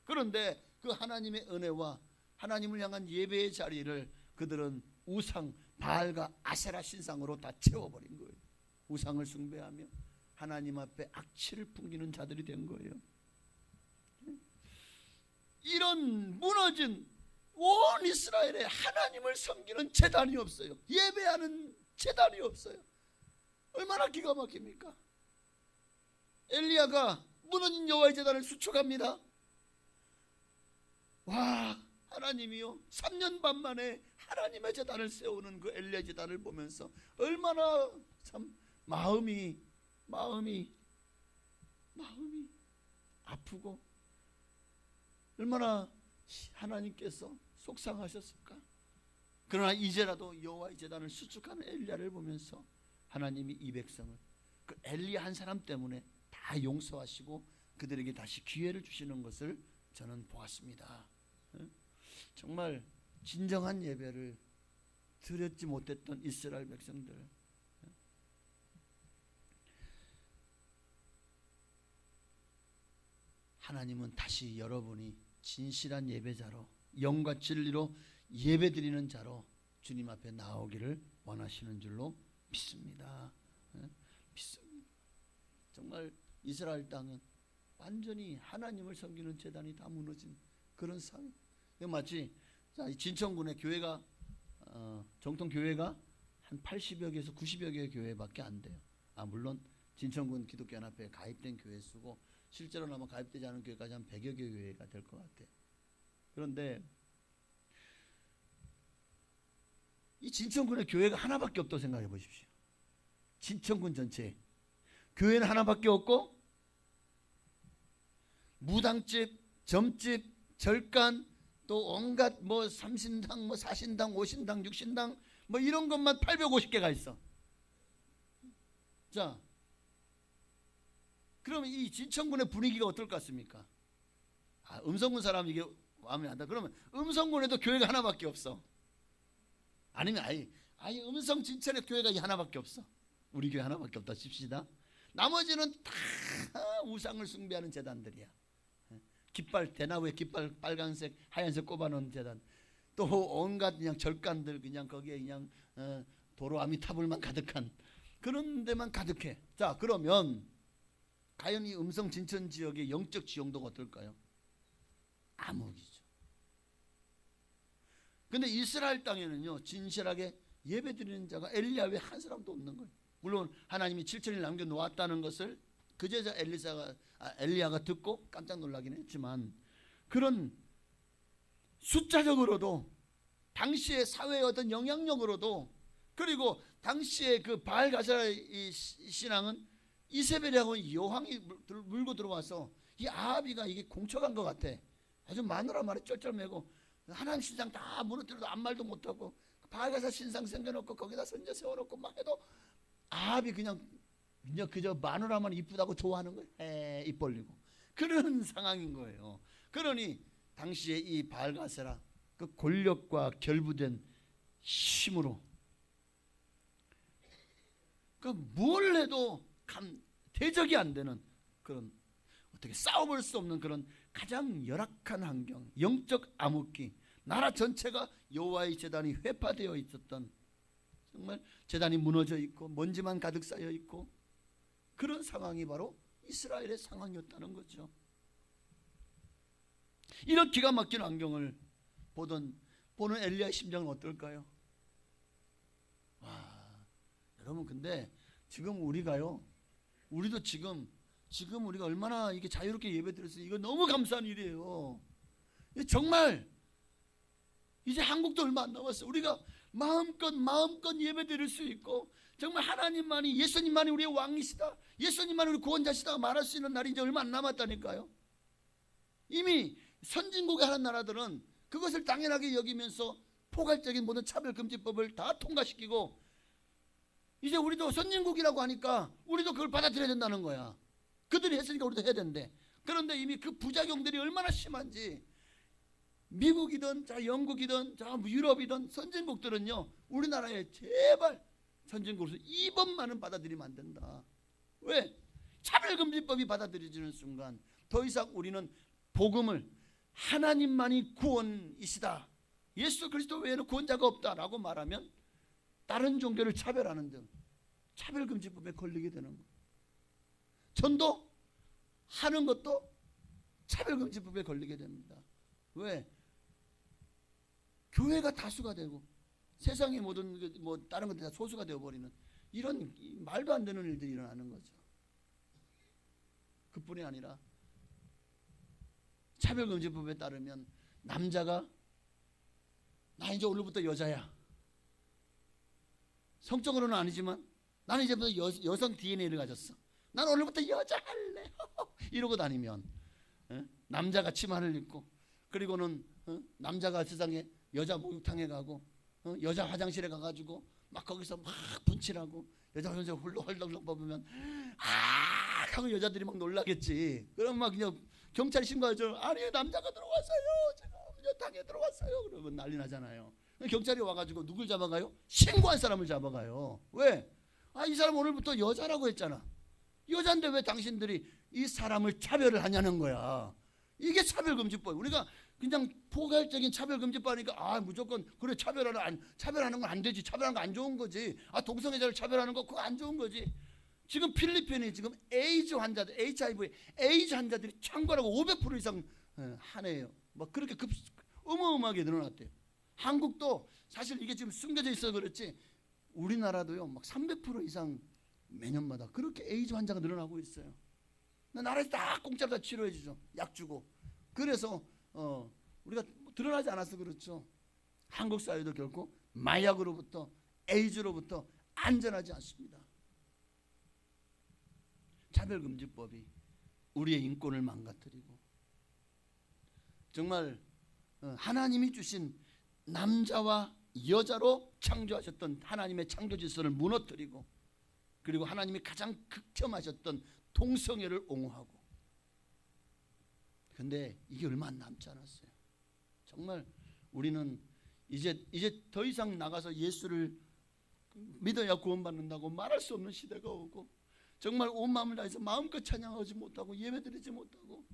Speaker 1: 그런데 그 하나님의 은혜와 하나님을 향한 예배의 자리를 그들은 우상 바알과 아세라 신상으로 다 채워버린 거예요. 우상을 숭배하며 하나님 앞에 악취를 풍기는 자들이 된 거예요. 이런 무너진 온 이스라엘에 하나님을 섬기는 제단이 없어요. 예배하는 제단이 없어요. 얼마나 기가 막힙니까? 엘리야가 무너진 여호와의 제단을 수축합니다. 와, 하나님이요, 3년 반 만에 하나님의 제단을 세우는 그 엘리야 제단을 보면서 얼마나 참 마음이 아프고 얼마나 하나님께서 속상하셨을까. 그러나 이제라도 여호와의 제단을 수축하는 엘리야를 보면서 하나님이 이 백성을, 그 엘리야 한 사람 때문에 다 용서하시고 그들에게 다시 기회를 주시는 것을 저는 보았습니다. 정말 진정한 예배를 드렸지 못했던 이스라엘 백성들, 하나님은 다시 여러분이 진실한 예배자로, 영과 진리로 예배드리는 자로 주님 앞에 나오기를 원하시는 줄로 믿습니다. 믿습니다. 정말 이스라엘 땅은 완전히 하나님을 섬기는 제단이 다 무너진 그런 상황. 마치 진천군의 교회가 정통 교회가 한 80여 개에서 90여 개의 교회밖에 안 돼요. 물론 진천군 기독교연합회에 가입된 교회 수고 실제로는 아마 가입되지 않은 교회까지 한 100여 개 교회가 될 것 같아요. 그런데 이 진천군의 교회가 하나밖에 없다고 생각해 보십시오. 진천군 전체에 교회는 하나밖에 없고 무당집, 점집, 절간, 또 온갖 뭐 삼신당, 뭐 사신당, 오신당, 육신당 뭐 이런 것만 850개가 있어. 자, 그러면 이 진천군의 분위기가 어떨 것 같습니까? 음성군 사람 이게 마음에 안 든다. 그러면 음성군에도 교회가 하나밖에 없어. 아니면 아예 음성 진천에 교회가 하나밖에 없어. 우리 교회 하나밖에 없다 칩시다. 나머지는 다 우상을 숭배하는 재단들이야. 깃발, 대나무에 깃발 빨간색 하얀색 꼽아놓은 재단, 또 온갖 그냥 절간들, 그냥 거기에 그냥 도로 아미타불만 가득한 그런 데만 가득해. 자, 그러면 과연 이 음성 진천 지역의 영적 지형도가 어떨까요? 암흑이죠. 근데 이스라엘 땅에는요, 진실하게 예배드리는 자가 엘리야 외에 한 사람도 없는 거예요. 물론 하나님이 7천일 남겨놓았다는 것을 그제자 엘리야가 듣고 깜짝 놀라긴 했지만, 그런 숫자적으로도 당시의 사회의 어떤 영향력으로도, 그리고 당시의 그 바알 가세라의 신앙은 이세벨이하고 여왕이 물고 들어와서 이 아하비가 이게 공쳐간 것 같아. 아주 마누라 말에 쩔쩔매고 하나님 신상 다 무너뜨려도 아무 말도 못하고 바알 가세라 신상 생겨놓고 거기다 선제 세워놓고 막 해도 아합이 그냥 그저 마누라만 이쁘다고 좋아하는 거예요. 입 벌리고 그런 상황인 거예요. 그러니 당시에 이 바알 가세라 그 권력과 결부된 힘으로 뭘 해도 대적이 안 되는 그런, 어떻게 싸워볼 수 없는 그런 가장 열악한 환경, 영적 암흑기, 나라 전체가 여호와의 제단이 회파되어 있었던, 정말 제단이 무너져 있고 먼지만 가득 쌓여 있고 그런 상황이 바로 이스라엘의 상황이었다는 거죠. 이런 기가 막힌 환경을 보는 엘리야의 심정은 어떨까요? 여러분, 근데 지금 우리도 지금 우리가 얼마나 이게 자유롭게 예배드렸어요. 이거 너무 감사한 일이에요. 정말 이제 한국도 얼마 안 남았어요. 우리가 마음껏 예배드릴 수 있고, 정말 하나님만이, 예수님만이 우리의 왕이시다, 예수님만이 우리 구원자시다 말할 수 있는 날이 이제 얼마 안 남았다니까요. 이미 선진국의 하는 나라들은 그것을 당연하게 여기면서 포괄적인 모든 차별금지법을 다 통과시키고, 이제 우리도 선진국이라고 하니까 우리도 그걸 받아들여야 된다는 거야. 그들이 했으니까 우리도 해야 된대. 그런데 이미 그 부작용들이 얼마나 심한지, 미국이든 영국이든 유럽이든 선진국들은요, 우리나라에 제발 선진국으로서 이번만은 받아들이면 안 된다. 왜? 차별금지법이 받아들여지는 순간 더 이상 우리는 복음을 하나님만이 구원이시다, 예수 그리스도 외에는 구원자가 없다라고 말하면 다른 종교를 차별하는 등 차별금지법에 걸리게 되는 거예요. 전도 하는 것도 차별금지법에 걸리게 됩니다. 왜? 교회가 다수가 되고 세상의 모든 다른 것들이 다 소수가 되어버리는 이런 말도 안 되는 일들이 일어나는 거죠. 그뿐이 아니라 차별금지법에 따르면 남자가 나 이제 오늘부터 여자야, 성적으로는 아니지만 나는 이제부터 여성 DNA를 가졌어, 난 오늘부터 여자 할래 이러고 다니면, 남자가 치마를 입고, 그리고는 남자가 세상에 여자 목욕탕에 가고 여자 화장실에 가가지고 막 거기서 막 분칠하고 여자 화장실 홀렁홀렁 뽑으면 하고 여자들이 막 놀라겠지. 그럼 막 그냥 경찰 신고하죠. 아니, 남자가 들어왔어요, 제가 여탕에 들어왔어요. 그러면 난리 나잖아요. 경찰이 와가지고 누굴 잡아가요? 신고한 사람을 잡아가요. 왜? 이 사람 오늘부터 여자라고 했잖아. 여자인데 왜 당신들이 이 사람을 차별을 하냐는 거야. 이게 차별금지법. 우리가 그냥 포괄적인 차별금지법이니까 무조건 그래, 차별하는 건 안 되지, 차별하는 거 안 좋은 거지, 동성애자를 차별하는 거 그거 안 좋은 거지. 지금 필리핀이 지금 에이즈 환자들, HIV 에이즈 환자들이 창궐하고 500% 이상 하네요. 막 그렇게 어마어마하게 늘어났대요. 한국도 사실 이게 지금 숨겨져 있어 그렇지 우리나라도요 막 300% 이상 매년마다 그렇게 에이즈 환자가 늘어나고 있어요. 나라에서 다 공짜로 다 치료해 주죠. 약 주고. 그래서 우리가 드러나지 않아서 그렇죠. 한국 사회도 결코 마약으로부터, 에이즈로부터 안전하지 않습니다. 차별금지법이 우리의 인권을 망가뜨리고 정말 하나님이 주신 남자와 여자로 창조하셨던 하나님의 창조 질서를 무너뜨리고, 그리고 하나님이 가장 극혐하셨던 동성애를 옹호하고. 근데 이게 얼마 안 남지 않았어요. 정말 우리는 이제 더 이상 나가서 예수를 믿어야 구원받는다고 말할 수 없는 시대가 오고, 정말 온 마음을 다해서 마음껏 찬양하지 못하고 예배드리지 못하고,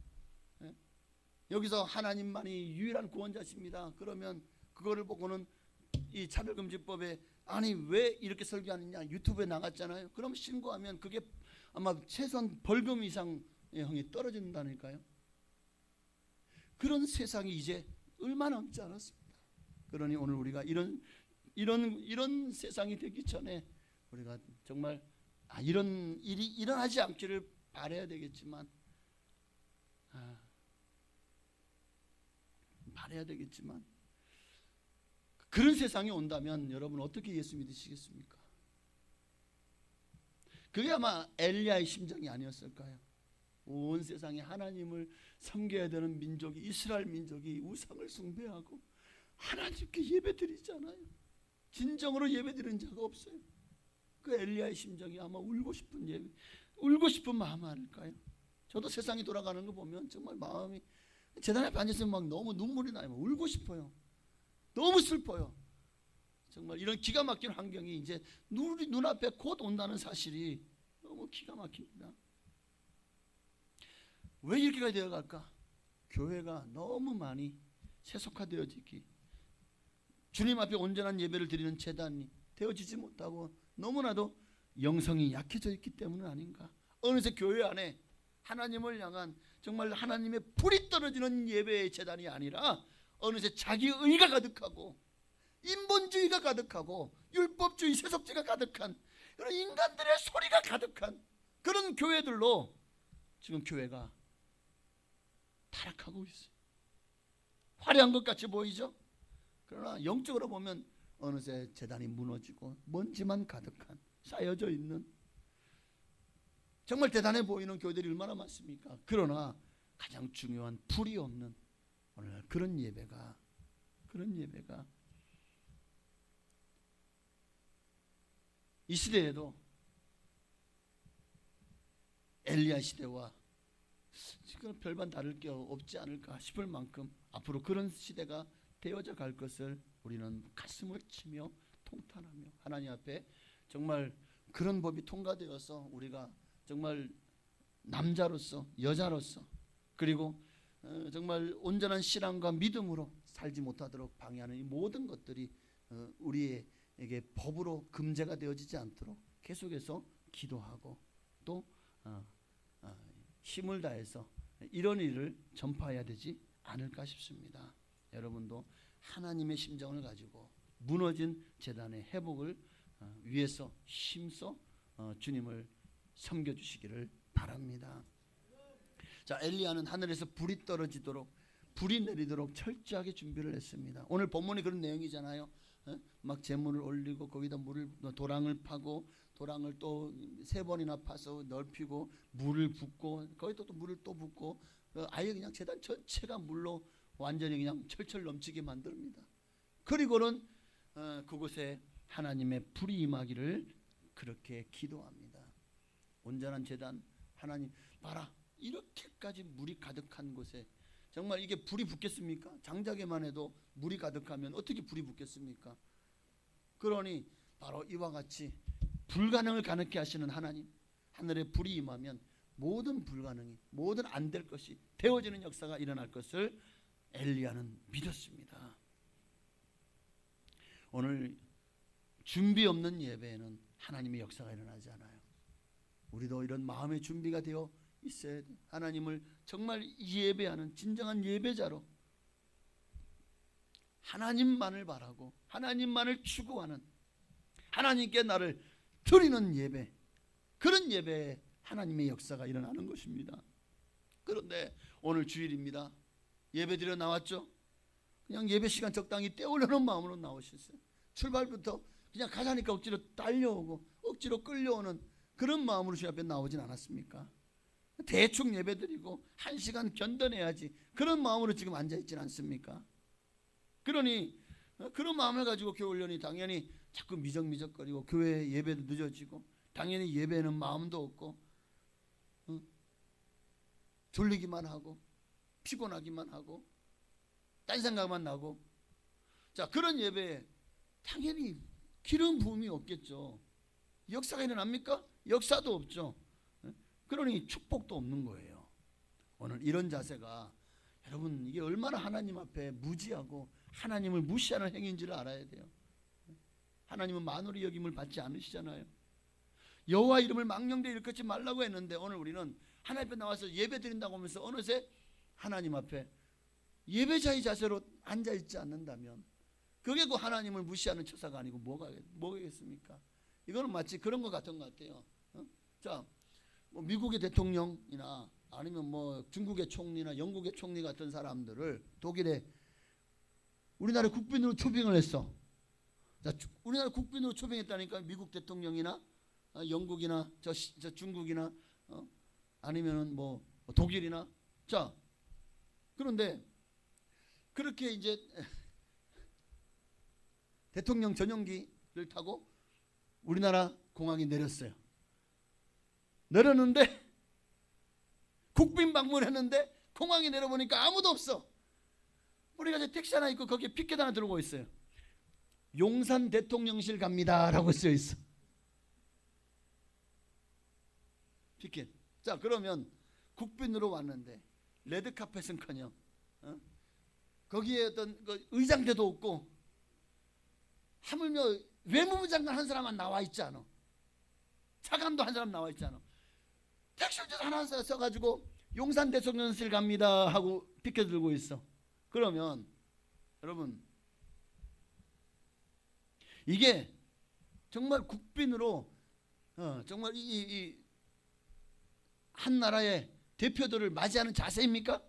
Speaker 1: 여기서 하나님만이 유일한 구원자십니다. 그러면 그거를 보고는 이 차별금지법에 아니 왜 이렇게 설교하느냐, 유튜브에 나갔잖아요. 그럼 신고하면 그게 아마 최소한 벌금 이상의 형이 떨어진다니까요. 그런 세상이 이제 얼마 남지 않았습니다. 그러니 오늘 우리가 이런 세상이 되기 전에 우리가 정말 이런 일이 일어나지 않기를 바라야 되겠지만, 그런 세상이 온다면 여러분 어떻게 예수 믿으시겠습니까? 그게 아마 엘리야의 심정이 아니었을까요? 온 세상에 하나님을 섬겨야 되는 민족이, 이스라엘 민족이 우상을 숭배하고 하나님께 예배드리잖아요. 진정으로 예배드리는 자가 없어요. 그 엘리야의 심정이 아마 울고 싶은 마음 아닐까요? 저도 세상이 돌아가는 거 보면 정말 마음이, 재단에 앉아서 막 너무 눈물이 나요. 울고 싶어요. 너무 슬퍼요. 정말 이런 기가 막힌 환경이 이제 우리 눈앞에 곧 온다는 사실이 너무 기가 막힙니다. 왜 이렇게 되어갈까? 교회가 너무 많이 세속화되어지기, 주님 앞에 온전한 예배를 드리는 제단이 되어지지 못하고 너무나도 영성이 약해져 있기 때문은 아닌가. 어느새 교회 안에 하나님을 향한 정말 하나님의 불이 떨어지는 예배의 제단이 아니라 어느새 자기 의가 가득하고 인본주의가 가득하고 율법주의, 세속주의가 가득한 그런 인간들의 소리가 가득한 그런 교회들로 지금 교회가 타락하고 있어요. 화려한 것 같이 보이죠? 그러나 영적으로 보면 어느새 제단이 무너지고 먼지만 가득한, 쌓여져 있는, 정말 대단해 보이는 교회들이 얼마나 많습니까? 그러나 가장 중요한 불이 없는 오늘 그런 예배가 이 시대에도 엘리야 시대와 지금 별반 다를 게 없지 않을까 싶을 만큼 앞으로 그런 시대가 되어져 갈 것을 우리는 가슴을 치며 통탄하며 하나님 앞에 정말 그런 법이 통과되어서 우리가 정말 남자로서, 여자로서, 그리고 정말 온전한 신앙과 믿음으로 살지 못하도록 방해하는 이 모든 것들이 우리에게 법으로 금제가 되어지지 않도록 계속해서 기도하고 또 힘을 다해서 이런 일을 전파해야 되지 않을까 싶습니다. 여러분도 하나님의 심정을 가지고 무너진 제단의 회복을 위해서 힘써 주님을 섬겨주시기를 바랍니다. 자, 엘리야는 하늘에서 불이 떨어지도록, 불이 내리도록 철저하게 준비를 했습니다. 오늘 본문이 그런 내용이잖아요. 막 제물을 올리고 거기다 도랑을 파고 도랑을 또 3번이나 파서 넓히고 물을 붓고 거기다 또 물을 또 붓고 아예 그냥 제단 전체가 물로 완전히 그냥 철철 넘치게 만듭니다. 그리고는 그곳에 하나님의 불이 임하기를 그렇게 기도합니다. 온전한 제단, 하나님 봐라, 이렇게까지 물이 가득한 곳에 정말 이게 불이 붙겠습니까? 장작에만 해도 물이 가득하면 어떻게 불이 붙겠습니까? 그러니 바로 이와 같이 불가능을 가능케 하시는 하나님, 하늘에 불이 임하면 모든 불가능이, 모든 안 될 것이 되어지는 역사가 일어날 것을 엘리야는 믿었습니다. 오늘 준비 없는 예배에는 하나님의 역사가 일어나지 않아요. 우리도 이런 마음의 준비가 되어 있어야 돼. 하나님을 정말 예배하는 진정한 예배자로 하나님만을 바라고 하나님만을 추구하는, 하나님께 나를 드리는 예배, 그런 예배에 하나님의 역사가 일어나는 것입니다. 그런데 오늘 주일입니다. 예배 드려 나왔죠? 그냥 예배 시간 적당히 때우려는 마음으로 나오셨어요. 출발부터 그냥 가자니까 억지로 딸려오고 억지로 끌려오는 그런 마음으로 주님 앞에 나오진 않았습니까? 대충 예배드리고 1시간 견뎌내야지 그런 마음으로 지금 앉아있지는 않습니까? 그러니 그런 마음을 가지고 교훈련이 당연히 자꾸 미적미적거리고 교회 예배도 늦어지고 당연히 예배는 마음도 없고 졸리기만 하고 피곤하기만 하고 딴 생각만 나고 자 그런 예배에 당연히 기름 부음이 없겠죠. 역사가 일어납니까? 역사도 없죠. 그러니 축복도 없는 거예요. 오늘 이런 자세가 여러분 이게 얼마나 하나님 앞에 무지하고 하나님을 무시하는 행위인지를 알아야 돼요. 하나님은 만홀히 여김을 받지 않으시잖아요. 여호와 이름을 망령되이 일컫지 말라고 했는데 오늘 우리는 하나님 앞에 나와서 예배 드린다고 하면서 어느새 하나님 앞에 예배자의 자세로 앉아있지 않는다면 그게 그 하나님을 무시하는 처사가 아니고 뭐겠습니까? 이거는 마치 그런 것 같은 것 같아요. 자, 뭐 미국의 대통령이나 아니면 뭐 중국의 총리나 영국의 총리 같은 사람들을 독일에 우리나라 국빈으로 초빙을 했어. 자, 우리나라 국빈으로 초빙했다니까 미국 대통령이나 영국이나 저 중국이나 아니면은 뭐 독일이나 자 그런데 그렇게 이제 대통령 전용기를 타고 우리나라 공항에 내렸어요. 내렸는데 국빈 방문했는데 공항에 내려보니까 아무도 없어. 우리가 이제 택시 하나 있고 거기에 피켓 하나 들고 있어요. 용산 대통령실 갑니다 라고 쓰여 있어. 피켓. 자 그러면 국빈으로 왔는데 레드카펫은커녕 거기에 어떤 그 의장대도 없고 하물며 외무부 장관 한 사람만 나와 있지 않아. 차관도 한 사람 나와 있지 않아. 택시 운전사 하나 써가지고 용산 대통령실 갑니다 하고 피켓 들고 있어. 그러면 여러분 이게 정말 국빈으로 정말 이 한 나라의 대표들을 맞이하는 자세입니까?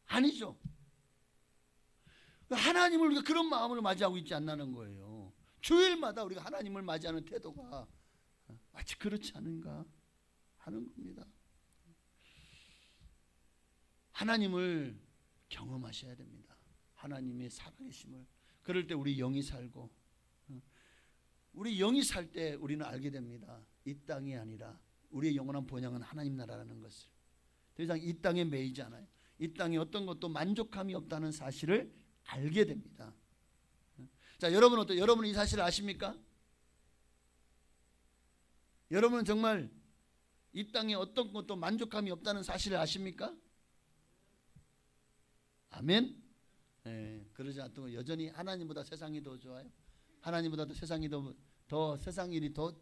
Speaker 1: 아니죠. 하나님을 우리가 그런 마음으로 맞이하고 있지 않나는 거예요. 주일마다 우리가 하나님을 맞이하는 태도가 마치 그렇지 않은가 하는 겁니다. 하나님을 경험하셔야 됩니다. 하나님의 살아계심을. 그럴 때 우리 영이 살고 우리 영이 살 때 우리는 알게 됩니다. 이 땅이 아니라 우리의 영원한 본향은 하나님 나라라는 것을. 더 이상 이 땅에 매이지 않아요. 이 땅에 어떤 것도 만족함이 없다는 사실을 알게 됩니다. 자, 여러분은 어때요? 여러분은 이 사실을 아십니까? 여러분은 정말 이 땅에 어떤 것도 만족함이 없다는 사실을 아십니까? 아멘? 네, 그러지 않고 여전히 하나님보다 세상이 더 좋아요. 하나님보다 더 세상이 더 세상 일이 더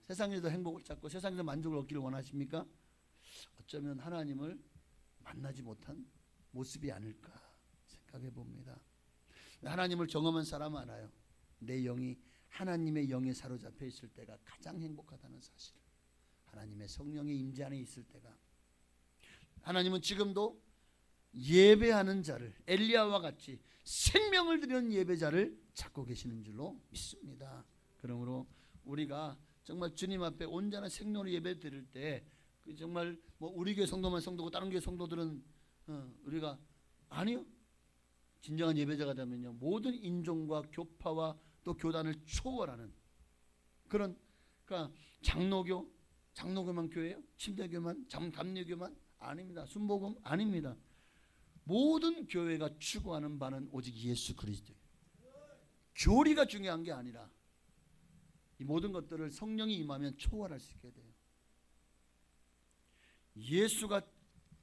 Speaker 1: 세상 일이 더 행복을 찾고 세상에서 만족을 얻기를 원하십니까? 어쩌면 하나님을 만나지 못한 모습이 아닐까 생각해 봅니다. 하나님을 경험한 사람 알아요. 내 영이 하나님의 영에 사로잡혀 있을 때가 가장 행복하다는 사실. 하나님의 성령의 임재 안에 있을 때가. 하나님은 지금도 예배하는 자를 엘리야와 같이 생명을 드리는 예배자를 찾고 계시는 줄로 믿습니다. 그러므로 우리가 정말 주님 앞에 온전한 생명으로 예배 드릴 때 정말 뭐 우리 교회 성도만 성도고 다른 교회 성도들은 우리가 아니요. 진정한 예배자가 되면요 모든 인종과 교파와 또 교단을 초월하는 그런 그러니까 장로교만 교회예요? 침례교만? 감리교만? 아닙니다. 순복음? 아닙니다. 모든 교회가 추구하는 바는 오직 예수 그리스도예요. 교리가 중요한 게 아니라 이 모든 것들을 성령이 임하면 초월할 수 있게 돼요. 예수가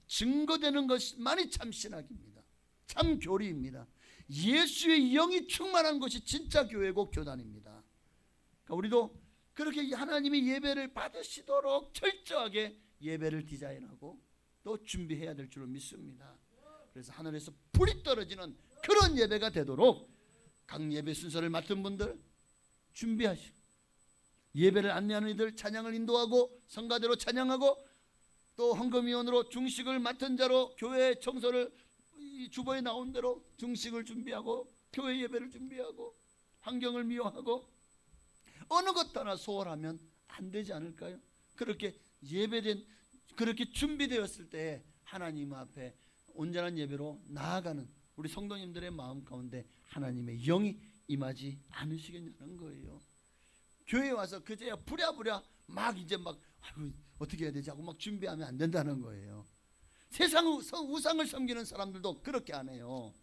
Speaker 1: 증거되는 것만이 참 신학입니다. 참 교리입니다. 예수의 영이 충만한 것이 진짜 교회고 교단입니다. 그러니까 우리도 그렇게 하나님의 예배를 받으시도록 철저하게 예배를 디자인하고 또 준비해야 될 줄로 믿습니다. 그래서 하늘에서 불이 떨어지는 그런 예배가 되도록 각 예배 순서를 맡은 분들 준비하시고 예배를 안내하는 이들 찬양을 인도하고 성가대로 찬양하고 또 헌금위원으로 중식을 맡은 자로 교회 청소를 주보에 나온 대로 중식을 준비하고 교회 예배를 준비하고 환경을 미워하고 어느 것 하나 소홀하면 안 되지 않을까요? 그렇게 예배된 그렇게 준비되었을 때 하나님 앞에 온전한 예배로 나아가는 우리 성도님들의 마음 가운데 하나님의 영이 임하지 않으시겠냐는 거예요. 교회에 와서 그제야 부랴부랴 막 이제 막 아이고 어떻게 해야 되지 하고 막 준비하면 안 된다는 거예요. 세상 우상을 섬기는 사람들도 그렇게 안 해요.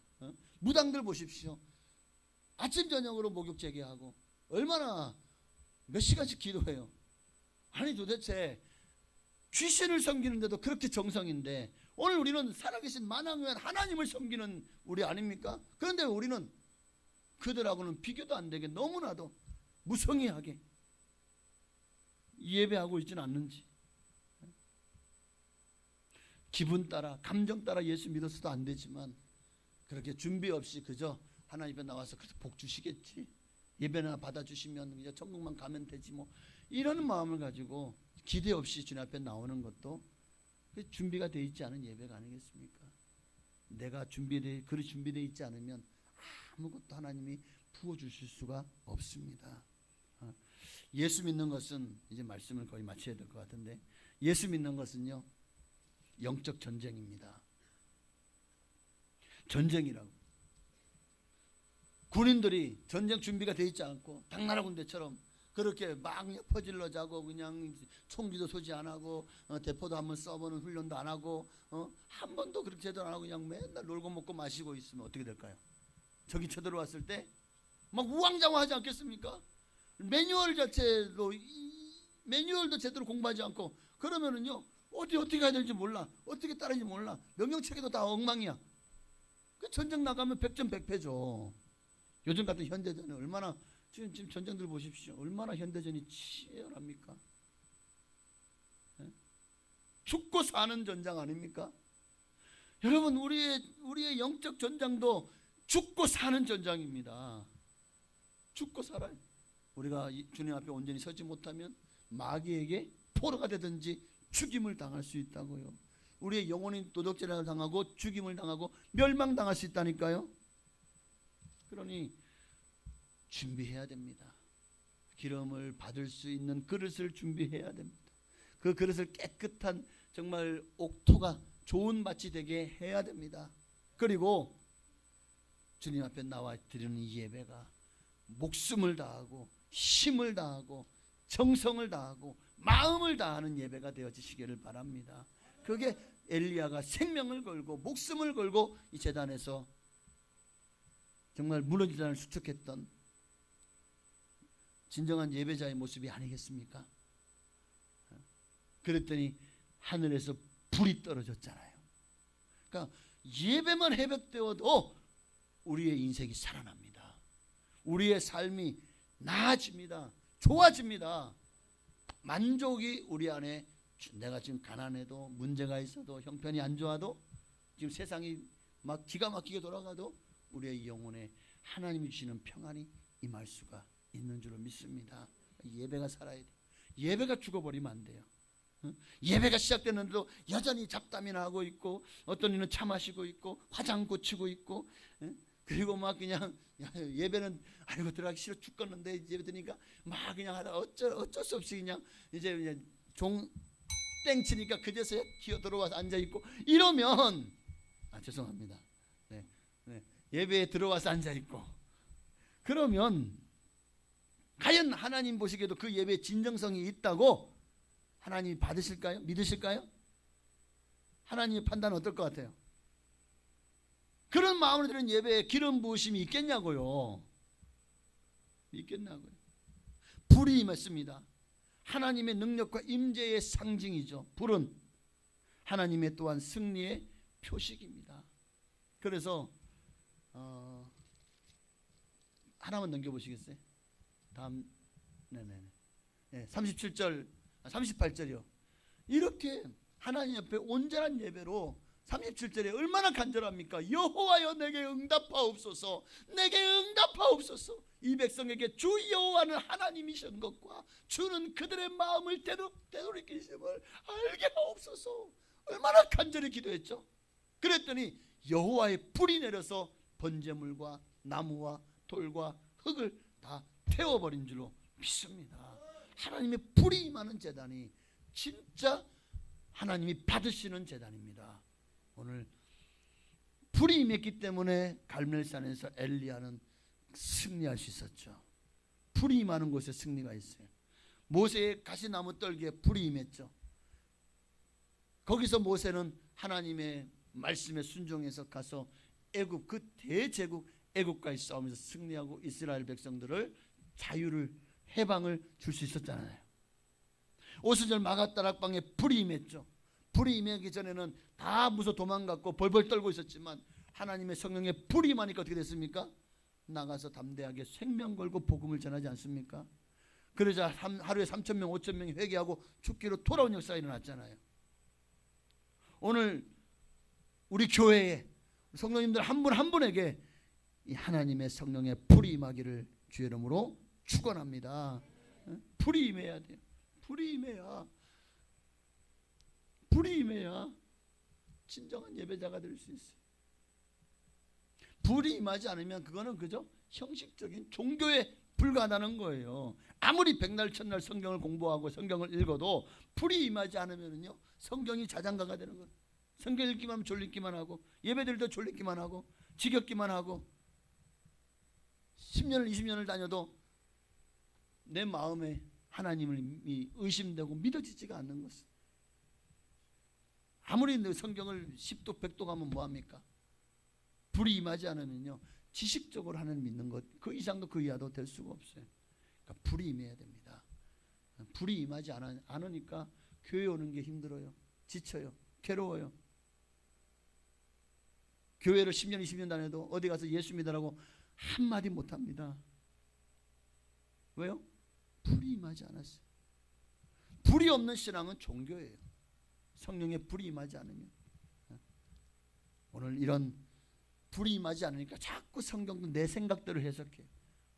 Speaker 1: 무당들 보십시오. 아침 저녁으로 목욕 재개하고 얼마나 몇 시간씩 기도해요. 아니 도대체 귀신을 섬기는데도 그렇게 정성인데 오늘 우리는 살아계신 만왕의 하나님을 섬기는 우리 아닙니까? 그런데 우리는 그들하고는 비교도 안 되게 너무나도 무성의하게 예배하고 있지는 않는지, 기분 따라 감정 따라 예수 믿어서도 안 되지만 그렇게 준비 없이 그저 하나님 앞에 나와서 그래서 복 주시겠지, 예배나 받아주시면 이제 천국만 가면 되지 뭐 이런 마음을 가지고 기대 없이 주님 앞에 나오는 것도 준비가 되어 있지 않은 예배가 아니겠습니까? 내가 그리 준비되어 있지 않으면 아무것도 하나님이 부어주실 수가 없습니다. 예수 믿는 것은 이제 말씀을 거의 마쳐야 될 것 같은데, 예수 믿는 것은요 영적 전쟁입니다. 전쟁이라고. 군인들이 전쟁 준비가 되어 있지 않고 당나라 군대처럼 그렇게 막 퍼질러 자고 그냥 총기도 소지 안 하고 대포도 한번 써보는 훈련도 안 하고 한 번도 그렇게 제대로 안 하고 그냥 맨날 놀고 먹고 마시고 있으면 어떻게 될까요? 적이 쳐들어왔을 때 막 우왕좌왕하지 않겠습니까? 매뉴얼도 제대로 공부하지 않고 그러면은요 어떻게 해야 될지 몰라, 어떻게 따르는지 몰라, 명령체계도 다 엉망이야. 그 전쟁 나가면 백전백패죠. 요즘 같은 현대전에 얼마나 지금 전쟁들 보십시오. 얼마나 현대전이 치열합니까? 죽고 사는 전장 아닙니까? 여러분 우리의 영적 전장도 죽고 사는 전장입니다. 죽고 살아요. 우리가 주님 앞에 온전히 서지 못하면 마귀에게 포로가 되든지 죽임을 당할 수 있다고요. 우리의 영혼이 도덕질을 당하고 죽임을 당하고 멸망당할 수 있다니까요. 그러니 준비해야 됩니다. 기름을 받을 수 있는 그릇을 준비해야 됩니다. 그 그릇을 깨끗한 정말 옥토가 좋은 밭이 되게 해야 됩니다. 그리고 주님 앞에 나와 드리는 이 예배가 목숨을 다하고 힘을 다하고 정성을 다하고 마음을 다하는 예배가 되어지시기를 바랍니다. 그게 엘리야가 생명을 걸고 목숨을 걸고 이 제단에서 정말 무너진 자를 수축했던 진정한 예배자의 모습이 아니겠습니까? 그랬더니 하늘에서 불이 떨어졌잖아요. 그러니까 예배만 회복되어도 우리의 인생이 살아납니다. 우리의 삶이 나아집니다. 좋아집니다. 만족이 우리 안에, 내가 지금 가난해도 문제가 있어도 형편이 안 좋아도 지금 세상이 막 기가 막히게 돌아가도 우리의 영혼에 하나님이 주시는 평안이 임할 수가 있는 줄로 믿습니다. 예배가 살아야 돼요. 예배가 죽어버리면 안 돼요. 예배가 시작됐는데도 여전히 잡담이나 하고 있고 어떤 이는 차 마시고 있고 화장 고치고 있고 그리고 막 그냥 예배는 아이고 들어가기 싫어 죽겠는데 예배 드니까 막 그냥 하다 어쩔 수 없이 그냥 이제 종 땡치니까 그제서야 기어 들어와서 앉아 있고 이러면 죄송합니다. 예배에 들어와서 앉아 있고 그러면 과연 하나님 보시기에도 그 예배에 진정성이 있다고 하나님이 받으실까요? 믿으실까요? 하나님의 판단은 어떨 것 같아요? 그런 마음으로 드리는 예배에 기름 부으심이 있겠냐고요? 있겠냐고요? 불이 임했습니다. 하나님의 능력과 임재의 상징이죠. 불은 하나님의 또한 승리의 표식입니다. 그래서 하나만 넘겨보시겠어요? 다음 37절 38절이요. 이렇게 하나님 옆에 온전한 예배로 37절에 얼마나 간절합니까? 여호와여 내게 응답하옵소서, 내게 응답하옵소서. 이 백성에게 주 여호와는 하나님이신 것과 주는 그들의 마음을 되돌이키심을 알게 하옵소서. 얼마나 간절히 기도했죠. 그랬더니 여호와의 불이 내려서 번제물과 나무와 돌과 흙을 다 태워버린 줄로 믿습니다. 하나님의 불이 임하는 제단이 진짜 하나님이 받으시는 제단입니다. 오늘 불이 임했기 때문에 갈멜산에서 엘리야는 승리할 수 있었죠. 불이 임하는 곳에 승리가 있어요. 모세의 가시나무 떨기에 불이 임했죠. 거기서 모세는 하나님의 말씀에 순종해서 가서 애굽, 그 대제국 애굽과의 싸움에서 승리하고 이스라엘 백성들을 자유를, 해방을 줄 수 있었잖아요. 오순절 마가다락방에 불이 임했죠. 불이 임하기 전에는 다 무서 도망갔고 벌벌 떨고 있었지만 하나님의 성령에 불이 임하니까 어떻게 됐습니까? 나가서 담대하게 생명 걸고 복음을 전하지 않습니까? 그러자 하루에 3,000명 5,000명이 회개하고 죽기로 돌아온 역사가 일어났잖아요. 오늘 우리 교회에 성도님들 한 분 한 분에게 이 하나님의 성령의 불이 임하기를 주의 이름으로 축원합니다. 불이 임해야 돼요. 불이 임해야 진정한 예배자가 될 수 있어요. 불이 임하지 않으면 그거는 그저 형식적인 종교에 불과하다는 거예요. 아무리 백날 첫날 성경을 공부하고 성경을 읽어도 불이 임하지 않으면요 성경이 자장가가 되는 거예요. 성경 읽기만 하면 졸리기만 하고 예배드릴 때 졸리기만 하고 지겹기만 하고 10년을 20년을 다녀도 내 마음에 하나님을 의심되고 믿어지지가 않는 것은, 아무리 성경을 10도 100도 가면 뭐합니까? 불이 임하지 않으면요 지식적으로 하나님 믿는 것 그 이상도 그 이하도 될 수가 없어요. 그러니까 불이 임해야 됩니다. 불이 임하지 않으니까 교회 오는 게 힘들어요. 지쳐요. 괴로워요. 교회를 10년 20년 다녀도 어디 가서 예수 믿으라고 한마디 못합니다. 왜요? 불이 임하지 않았어요. 불이 없는 신앙은 종교예요. 성령의 불이 임하지 않으면. 오늘 이런 불이 임하지 않으니까 자꾸 성경도 내 생각대로 해석해요.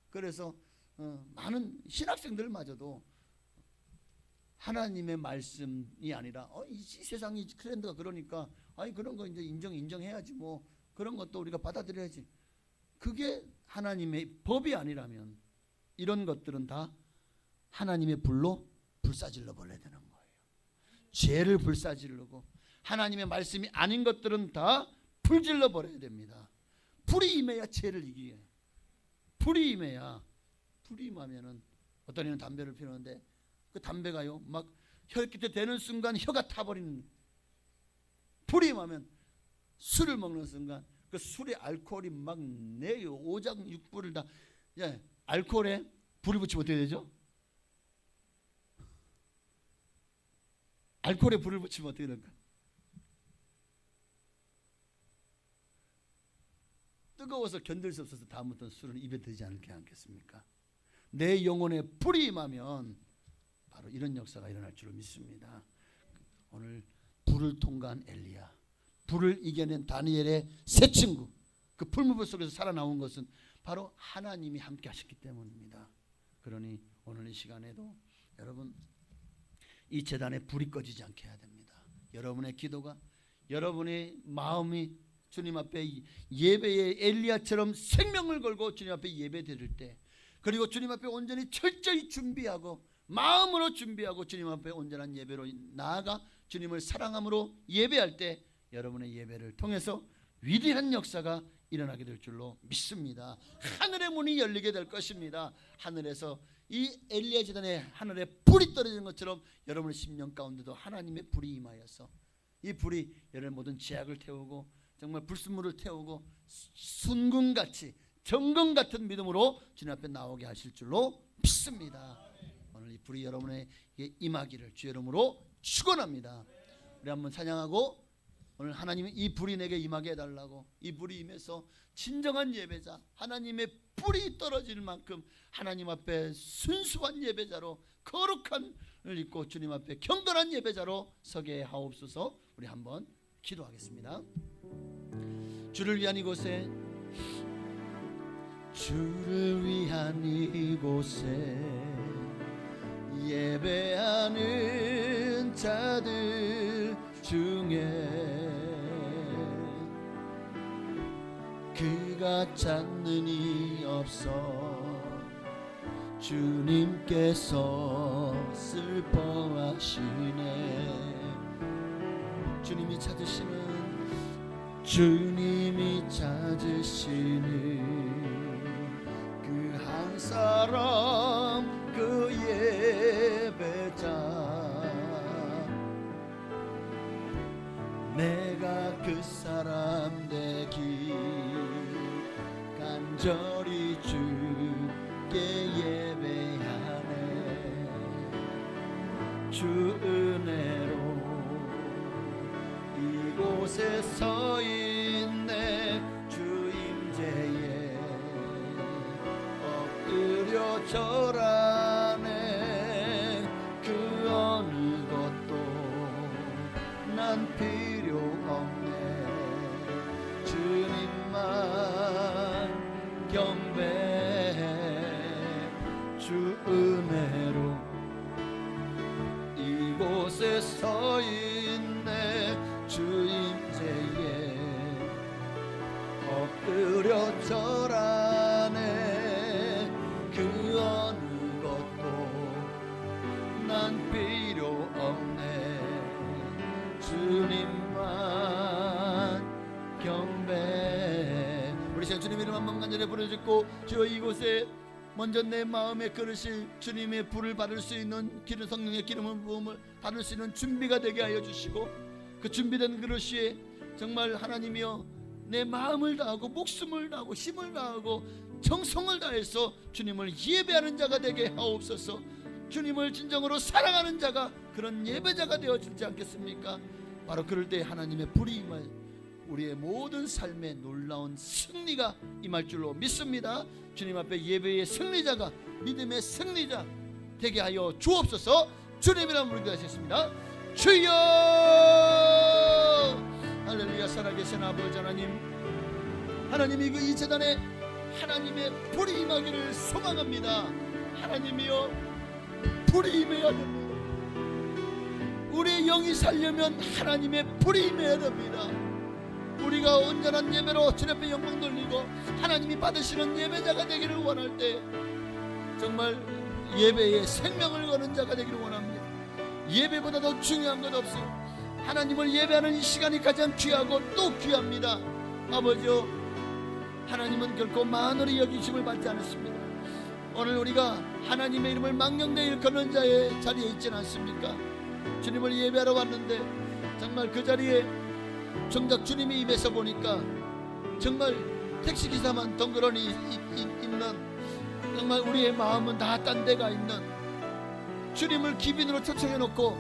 Speaker 1: 그래서 많은 신학생들마저도 하나님의 말씀이 아니라 이 세상이 트렌드가 그러니까 아니 그런 거 이제 인정해야지 뭐 그런 것도 우리가 받아들여야지. 그게 하나님의 법이 아니라면 이런 것들은 다 하나님의 불로 불사질러 버려야 되는 거예요. 죄를 불사질르고 하나님의 말씀이 아닌 것들은 다 불질러 버려야 됩니다. 불이 임해야 죄를 이기게. 불이 임해야. 불이 임하면은 어떤 이는 담배를 피우는데 그 담배가요 막 혀 끝에 대는 순간 혀가 타버리는. 불이 임하면 술을 먹는 순간 그 술의 알코올이 막 내요. 오장육부를 다. 알코올에 불을 붙이면 어떻게 되죠? 알코올에 불을 붙이면 어떻게 될까? 뜨거워서 견딜 수 없어서 다음부터는 술은 입에 들지 않게 않겠습니까? 내 영혼에 불이 임하면 바로 이런 역사가 일어날 줄 믿습니다. 오늘 불을 통과한 엘리야, 불을 이겨낸 다니엘의 세 친구, 그 풀무불 속에서 살아나온 것은 바로 하나님이 함께 하셨기 때문입니다. 그러니 오늘 이 시간에도 여러분 이 제단에 불이 꺼지지 않게 해야 됩니다. 여러분의 기도가, 여러분의 마음이 주님 앞에 예배의 엘리야처럼 생명을 걸고 주님 앞에 예배 드릴 때, 그리고 주님 앞에 온전히 철저히 준비하고 마음으로 준비하고 주님 앞에 온전한 예배로 나아가 주님을 사랑함으로 예배할 때 여러분의 예배를 통해서 위대한 역사가 일어나게 될 줄로 믿습니다. 하늘의 문이 열리게 될 것입니다. 하늘에서 이 엘리야 제단에 하늘에 불이 떨어지는 것처럼 여러분의 심령 가운데도 하나님의 불이 임하여서 이 불이 여러분의 모든 죄악을 태우고 정말 불순물을 태우고 순금같이 정금 같은 믿음으로 주님 앞에 나오게 하실 줄로 믿습니다. 오늘 이 불이 여러분에게 임하기를 주의 이름으로 축원합니다. 우리 한번 찬양하고 오늘 하나님이 이 불이 내게 임하게 해달라고, 이 불이 임해서 진정한 예배자, 하나님의 불이 떨어질 만큼 하나님 앞에 순수한 예배자로 거룩한을 입고 주님 앞에 경건한 예배자로 서게 하옵소서. 우리 한번 기도하겠습니다. 주를 위한 이곳에, 주를 위한 이곳에 예배하는 자들 중에 그가 찾는 이 없어 주님께서 슬퍼하시네. 주님이 찾으시는 그 한 사람 그 예배자 내가 그 사람 되기 간절히 주께 예배하네 주 은혜로 이곳에 서 있네 주 임재에 엎드려 절하네 그 어느 것도 난 필요 없네 주님만 경배해 주 은혜로 이곳에 서 있네 주 임재에 엎드려 절하네 그 어느 것도 난 필요 없네 주님만 경배해 우리 시간 주님 이름 한번 간절히 부르짖고 주여 이곳에 먼저 내 마음의 그릇이 주님의 불을 받을 수 있는 기름 성령의 기름을 부음을 받을 수 있는 준비가 되게 하여 주시고 그 준비된 그릇이 정말 하나님이여 내 마음을 다하고 목숨을 다하고 힘을 다하고 정성을 다해서 주님을 예배하는 자가 되게 하옵소서 주님을 진정으로 사랑하는 자가 그런 예배자가 되어주지 않겠습니까? 바로 그럴 때 하나님의 불이 임하여 우리의 모든 삶에 놀라운 승리가 임할 줄로 믿습니다. 주님 앞에 예배의 승리자가 믿음의 승리자 되게 하여 주옵소서. 주님이란 부르게 하셨습니다. 주여 할렐루야. 살아계신 아버지 하나님, 하나님이 그 이 재단에 하나님의 불이 임하기를 소망합니다. 하나님이여 불이 임해야 됩니다. 우리의 영이 살려면 하나님의 불이 임해야 됩니다. 우리가 온전한 예배로 주님 앞에 영광 돌리고 하나님이 받으시는 예배자가 되기를 원할 때 정말 예배에 생명을 거는 자가 되기를 원합니다. 예배보다 더 중요한 것 없어요. 하나님을 예배하는 이 시간이 가장 귀하고 또 귀합니다. 아버지요, 하나님은 결코 만월의 여기심을 받지 않으십니다. 오늘 우리가 하나님의 이름을 망령되이 일컫는 자의 자리에 있지는 않습니까? 주님을 예배하러 왔는데 정말 그 자리에 정작 주님이 입에서 보니까 정말 택시기사만 덩그러니 있는 정말 우리의 마음은 다 딴 데가 있는 주님을 기빈으로 초청해놓고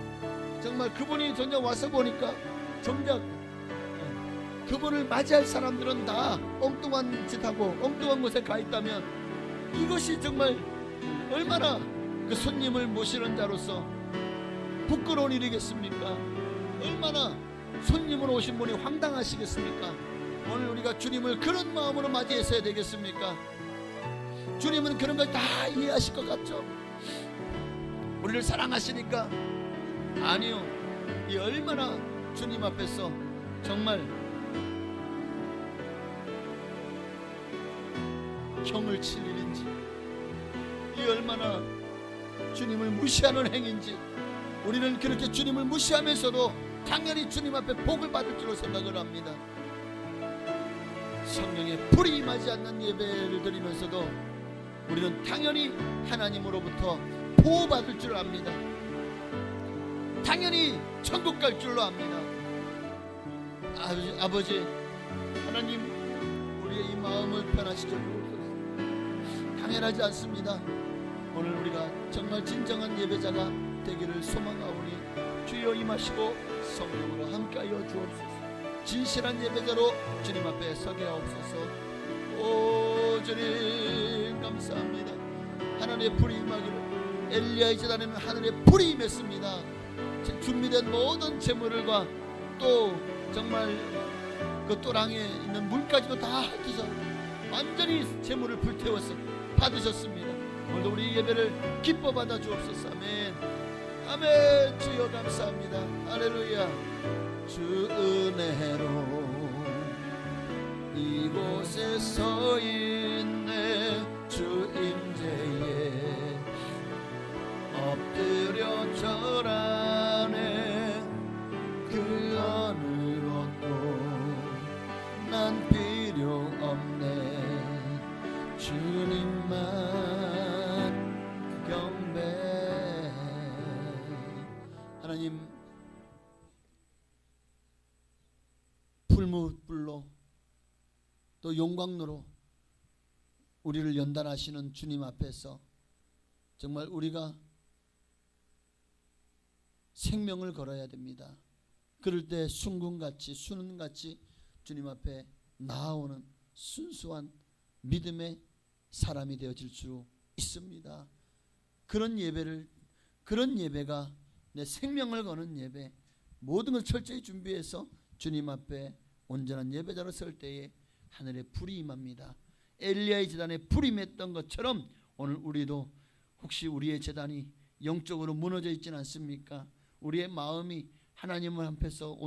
Speaker 1: 정말 그분이 전혀 와서 보니까 정작 그분을 맞이할 사람들은 다 엉뚱한 짓하고 엉뚱한 곳에 가 있다면 이것이 정말 얼마나 그 손님을 모시는 자로서 부끄러운 일이겠습니까? 얼마나 손님으로 오신 분이 황당하시겠습니까? 오늘 우리가 주님을 그런 마음으로 맞이했어야 되겠습니까? 주님은 그런 걸 다 이해하실 것 같죠? 우리를 사랑하시니까? 아니요. 이 얼마나 주님 앞에서 정말 형을 칠 일인지, 이 얼마나 주님을 무시하는 행인지, 우리는 그렇게 주님을 무시하면서도 당연히 주님 앞에 복을 받을 줄로 생각을 합니다. 성령의 불이 임하지 않는 예배를 드리면서도 우리는 당연히 하나님으로부터 보호받을 줄 압니다. 당연히 천국 갈 줄로 압니다. 아버지 하나님, 우리의 이 마음을 변화시켜 주옵소서. 당연하지 않습니다. 오늘 우리가 정말 진정한 예배자가 되기를 소망하오니 주여 임하시고 성령으로 함께하여 주옵소서. 진실한 예배자로 주님 앞에 서게 하옵소서. 오 주님 감사합니다. 하나님의 불이 임하기를. 엘리야의 제단에는 하늘의 불이 임했습니다. 준비된 모든 재물과 또 정말 그 또랑에 있는 물까지도 다 흩어서 완전히 재물을 불태워서 받으셨습니다. 오늘도 우리 예배를 기뻐 받아 주옵소서. 아멘. 아멘. 주여 감사합니다. 할렐루야. 주 은혜로 이곳에 서 있네 주 임재에 엎드려 절하네 그 어느 난 필요 없네. 주님만 경배. 하나님, 풀무불로 또 용광로로 우리를 연단하시는 주님 앞에서 정말 우리가 생명을 걸어야 됩니다. 그럴 때 순금같이 수는같이 주님 앞에 나아오는 순수한 믿음의 사람이 되어질 수 있습니다. 그런 예배가 내 생명을 거는 예배, 모든 걸 철저히 준비해서 주님 앞에 온전한 예배자로 설 때에 하늘의 불이 임합니다. 엘리야의 제단에 불이 맺던 것처럼 오늘 우리도 혹시 우리의 제단이 영적으로 무너져 있지는 않습니까? 우리의 마음이 하나님을 앞에서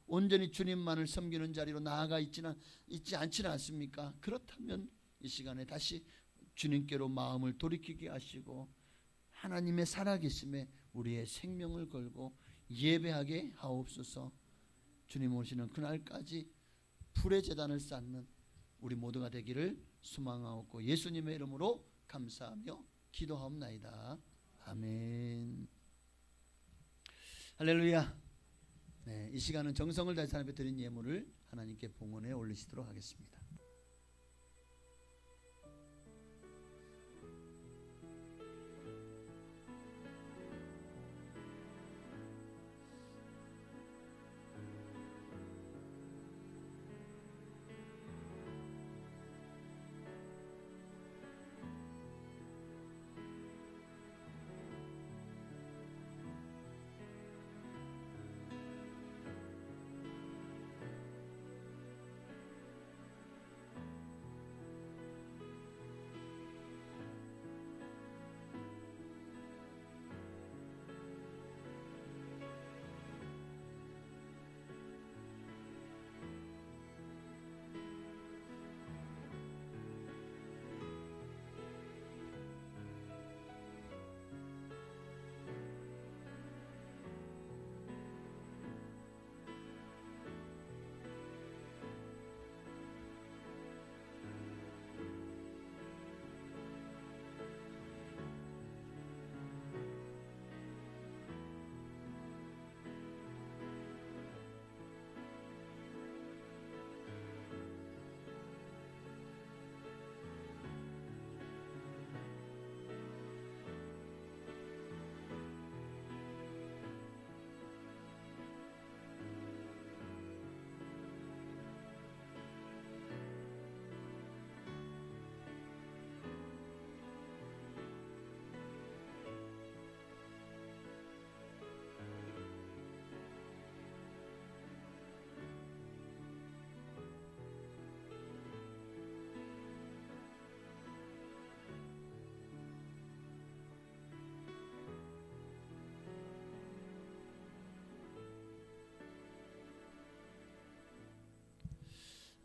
Speaker 1: 온전히 주님만을 섬기는 자리로 나아가 있지 않지는 않습니까? 그렇다면 이 시간에 다시 주님께로 마음을 돌이키게 하시고 하나님의 살아계심에 우리의 생명을 걸고 예배하게 하옵소서. 주님 오시는 그날까지 불의 제단을 쌓는 우리 모두가 되기를 소망하옵고 예수님의 이름으로 감사하며 기도하옵나이다. 아멘. 할렐루야. 네, 이 시간은 정성을 다해서 하나님 앞에 드린 예물을 하나님께 봉헌해 올리시도록 하겠습니다.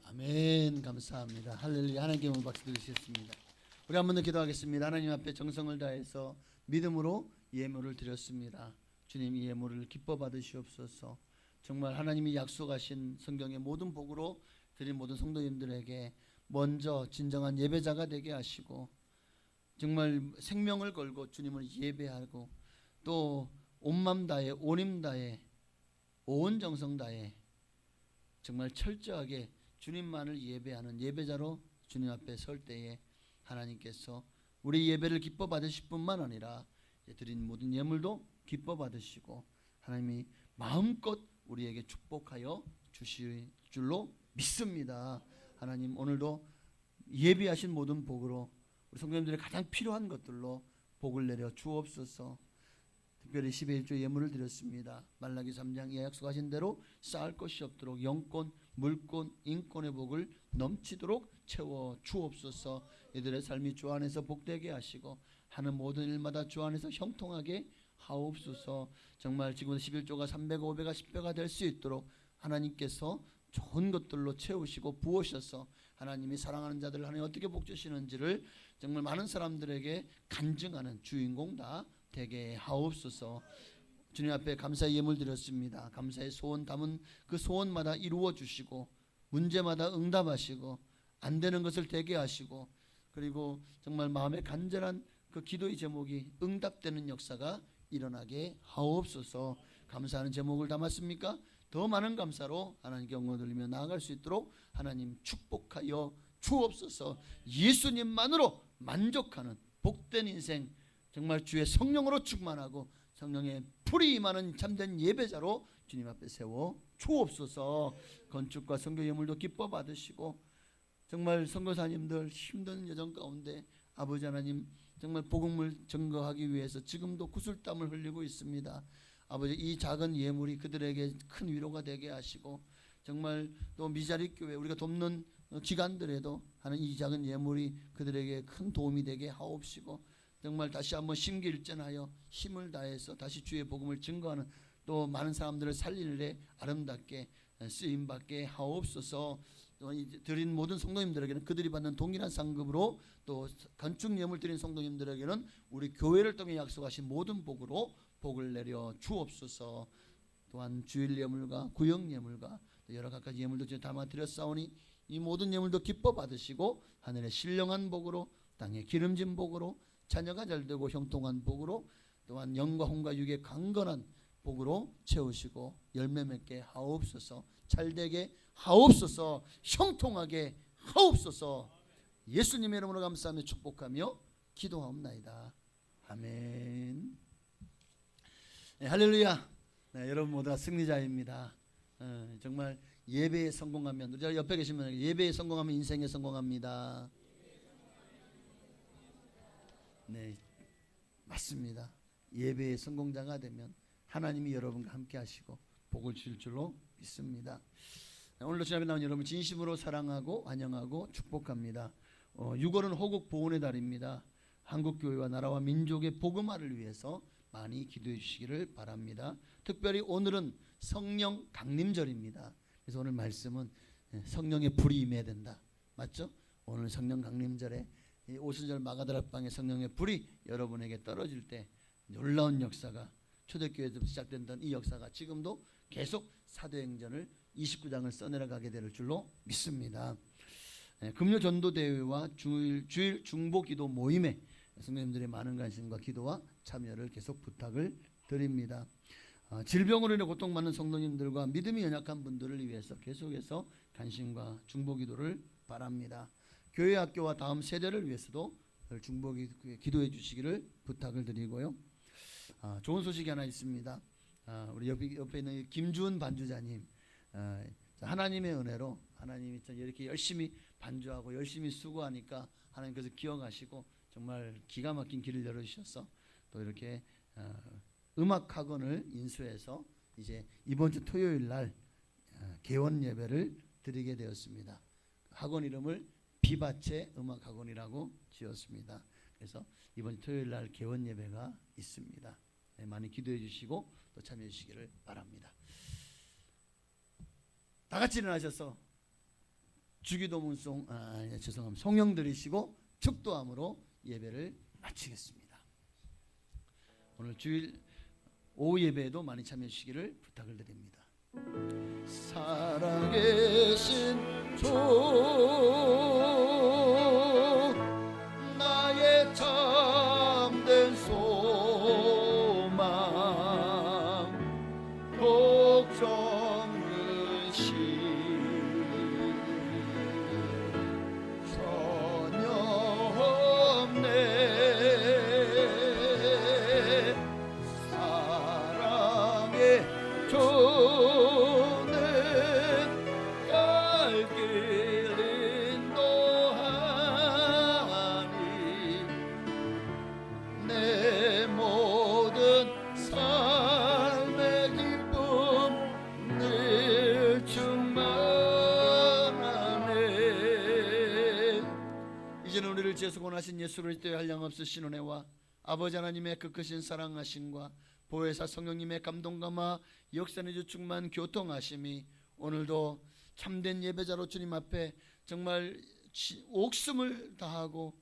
Speaker 1: 아멘. 감사합니다. 할렐루야. 하나님께 오늘 박수 드리겠습니다. 우리 한 번 더 기도하겠습니다. 하나님 앞에 정성을 다해서 믿음으로 예물을 드렸습니다. 주님, 이 예물을 기뻐 받으시옵소서. 정말 하나님이 약속하신 성경의 모든 복으로 드린 모든 성도님들에게 먼저 진정한 예배자가 되게 하시고 정말 생명을 걸고 주님을 예배하고 또 온맘 다해 온힘 다해 온 정성 다해 정말 철저하게 주님만을 예배하는 예배자로 주님 앞에 설 때에 하나님께서 우리 예배를 기뻐 받으실 뿐만 아니라 드린 모든 예물도 기뻐 받으시고 하나님이 마음껏 우리에게 축복하여 주실 줄로 믿습니다. 하나님, 오늘도 예비하신 모든 복으로 우리 성도님들의 가장 필요한 것들로 복을 내려 주옵소서. 특별히 10의 1조 예물을 드렸습니다. 말라기 3장 약속하신 대로 쌓을 것이 없도록 영권, 물권, 인권의 복을 넘치도록 채워 주옵소서. 이들의 삶이 주 안에서 복되게 하시고 하는 모든 일마다 주 안에서 형통하게 하옵소서. 정말 지금 11조가 3배가 5배가 10배가 될 수 있도록 하나님께서 좋은 것들로 채우시고 부으셔서 하나님이 사랑하는 자들을 하나님 어떻게 복주시는지를 정말 많은 사람들에게 간증하는 주인공 다 되게 하옵소서. 주님 앞에 감사의 예물 드렸습니다. 감사의 소원 담은 그 소원마다 이루어 주시고 문제마다 응답하시고 안 되는 것을 되게 하시고 그리고 정말 마음에 간절한 그 기도의 제목이 응답되는 역사가 일어나게 하옵소서. 감사하는 제목을 담았습니까? 더 많은 감사로 하나님께 영광 돌리며 나아갈 수 있도록 하나님 축복하여 주옵소서. 예수님만으로 만족하는 복된 인생, 정말 주의 성령으로 충만하고 성령의 불이 임하는 참된 예배자로 주님 앞에 세워 주옵소서. 건축과 선교 예물도 기뻐 받으시고 정말 선교사님들 힘든 여정 가운데 아버지 하나님 정말 복음을 증거하기 위해서 지금도 구슬땀을 흘리고 있습니다. 아버지, 이 작은 예물이 그들에게 큰 위로가 되게 하시고 정말 또 미자리 교회 우리가 돕는 기관들에도 하는 이 작은 예물이 그들에게 큰 도움이 되게 하옵시고 정말 다시 한번 심기일전하여 힘을 다해서 다시 주의 복음을 증거하는 또 많은 사람들을 살리는데 아름답게 쓰임받게 하옵소서. 또 드린 모든 성도님들에게는 그들이 받는 동일한 상급으로 또 건축 예물 드린 성도님들에게는 우리 교회를 통해 약속하신 모든 복으로 복을 내려 주옵소서. 또한 주일 예물과 구역 예물과 여러 가지 예물도 담아 드렸사오니 이 모든 예물도 기뻐 받으시고 하늘의 신령한 복으로 땅의 기름진 복으로 자녀가 잘되고 형통한 복으로 또한 영과 혼과 육의 강건한 복으로 채우시고 열매 맺게 하옵소서. 잘되게 하옵소서. 형통하게 하옵소서. 예수님의 이름으로 감사하며 축복하며 기도하옵나이다. 아멘. 네, 할렐루야. 네, 여러분 모두가 승리자입니다. 정말 예배에 성공하면 우리 옆에 계시면 예배에 성공하면 인생에 성공합니다. 네, 맞습니다. 예배의 성공자가 되면 하나님이 여러분과 함께 하시고 복을 주실 줄로 믿습니다. 오늘도 주님 앞에 나온 여러분 진심으로 사랑하고 환영하고 축복합니다. 6월은 호국 보훈의 달입니다. 한국교회와 나라와 민족의 복음화를 위해서 많이 기도해 주시기를 바랍니다. 특별히 오늘은 성령 강림절입니다. 그래서 오늘 말씀은 성령의 불이 임해야 된다. 맞죠? 오늘 성령 강림절에 오순절 마가다락방의 성령의 불이 여러분에게 떨어질 때 놀라운 역사가 초대교회에서 시작된다는 이 역사가 지금도 계속 사도행전을 29장을 써내려가게 될 줄로 믿습니다. 금요 전도대회와 주일 중보기도 모임에 성도님들의 많은 관심과 기도와 참여를 계속 부탁을 드립니다. 질병으로 인해 고통받는 성도님들과 믿음이 연약한 분들을 위해서 계속해서 관심과 중보기도를 바랍니다. 교회 학교와 다음 세대를 위해서도 중보기도해 주시기를 부탁을 드리고요. 좋은 소식이 하나 있습니다. 우리 옆에 있는 김주은 반주자님, 하나님의 은혜로 하나님이 이렇게 열심히 반주하고 열심히 수고하니까 하나님께서 기억하시고 정말 기가 막힌 길을 열어주셔서 또 이렇게 음악학원을 인수해서 이제 이번 주 토요일 날 개원 예배를 드리게 되었습니다. 학원 이름을 비바체 음악학원이라고 지었습니다. 그래서 이번 토요일 날 개원 예배가 있습니다. 네, 많이 기도해 주시고 또 참여해 주시기를 바랍니다. 다 같이 일어나셔서 주기도문송 죄송합니다. 송영 드리시고 축도함으로 예배를 마치겠습니다. 오늘 주일 오후 예배에도 많이 참여해 주시기를 부탁을 드립니다. 살아계신 주 나의 참된 소망 걱정 의심 전혀 없네. 사랑의 주는 갈 길 인도하니 내 모든 삶의 기쁨 늘 충만하네. 이제는 우리를 죄에서 구원하신 예수 그리스도의 한량없으신 은혜와 아버지 하나님의 그 크신 사랑하심과 보혜사 성령님의 감동감화 역사의 주 충만 교통하심이 오늘도 참된 예배자로 주님 앞에 정말 옥숨을 다하고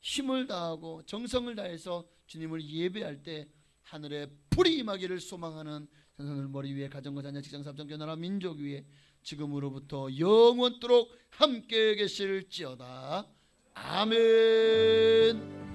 Speaker 1: 힘을 다하고 정성을 다해서 주님을 예배할 때 하늘의 불이 임하기를 소망하는 선생들 머리 위에 가정과 자녀 직장 사업장 교나라 민족 위에 지금으로부터 영원토록 함께 계실지어다. 아멘.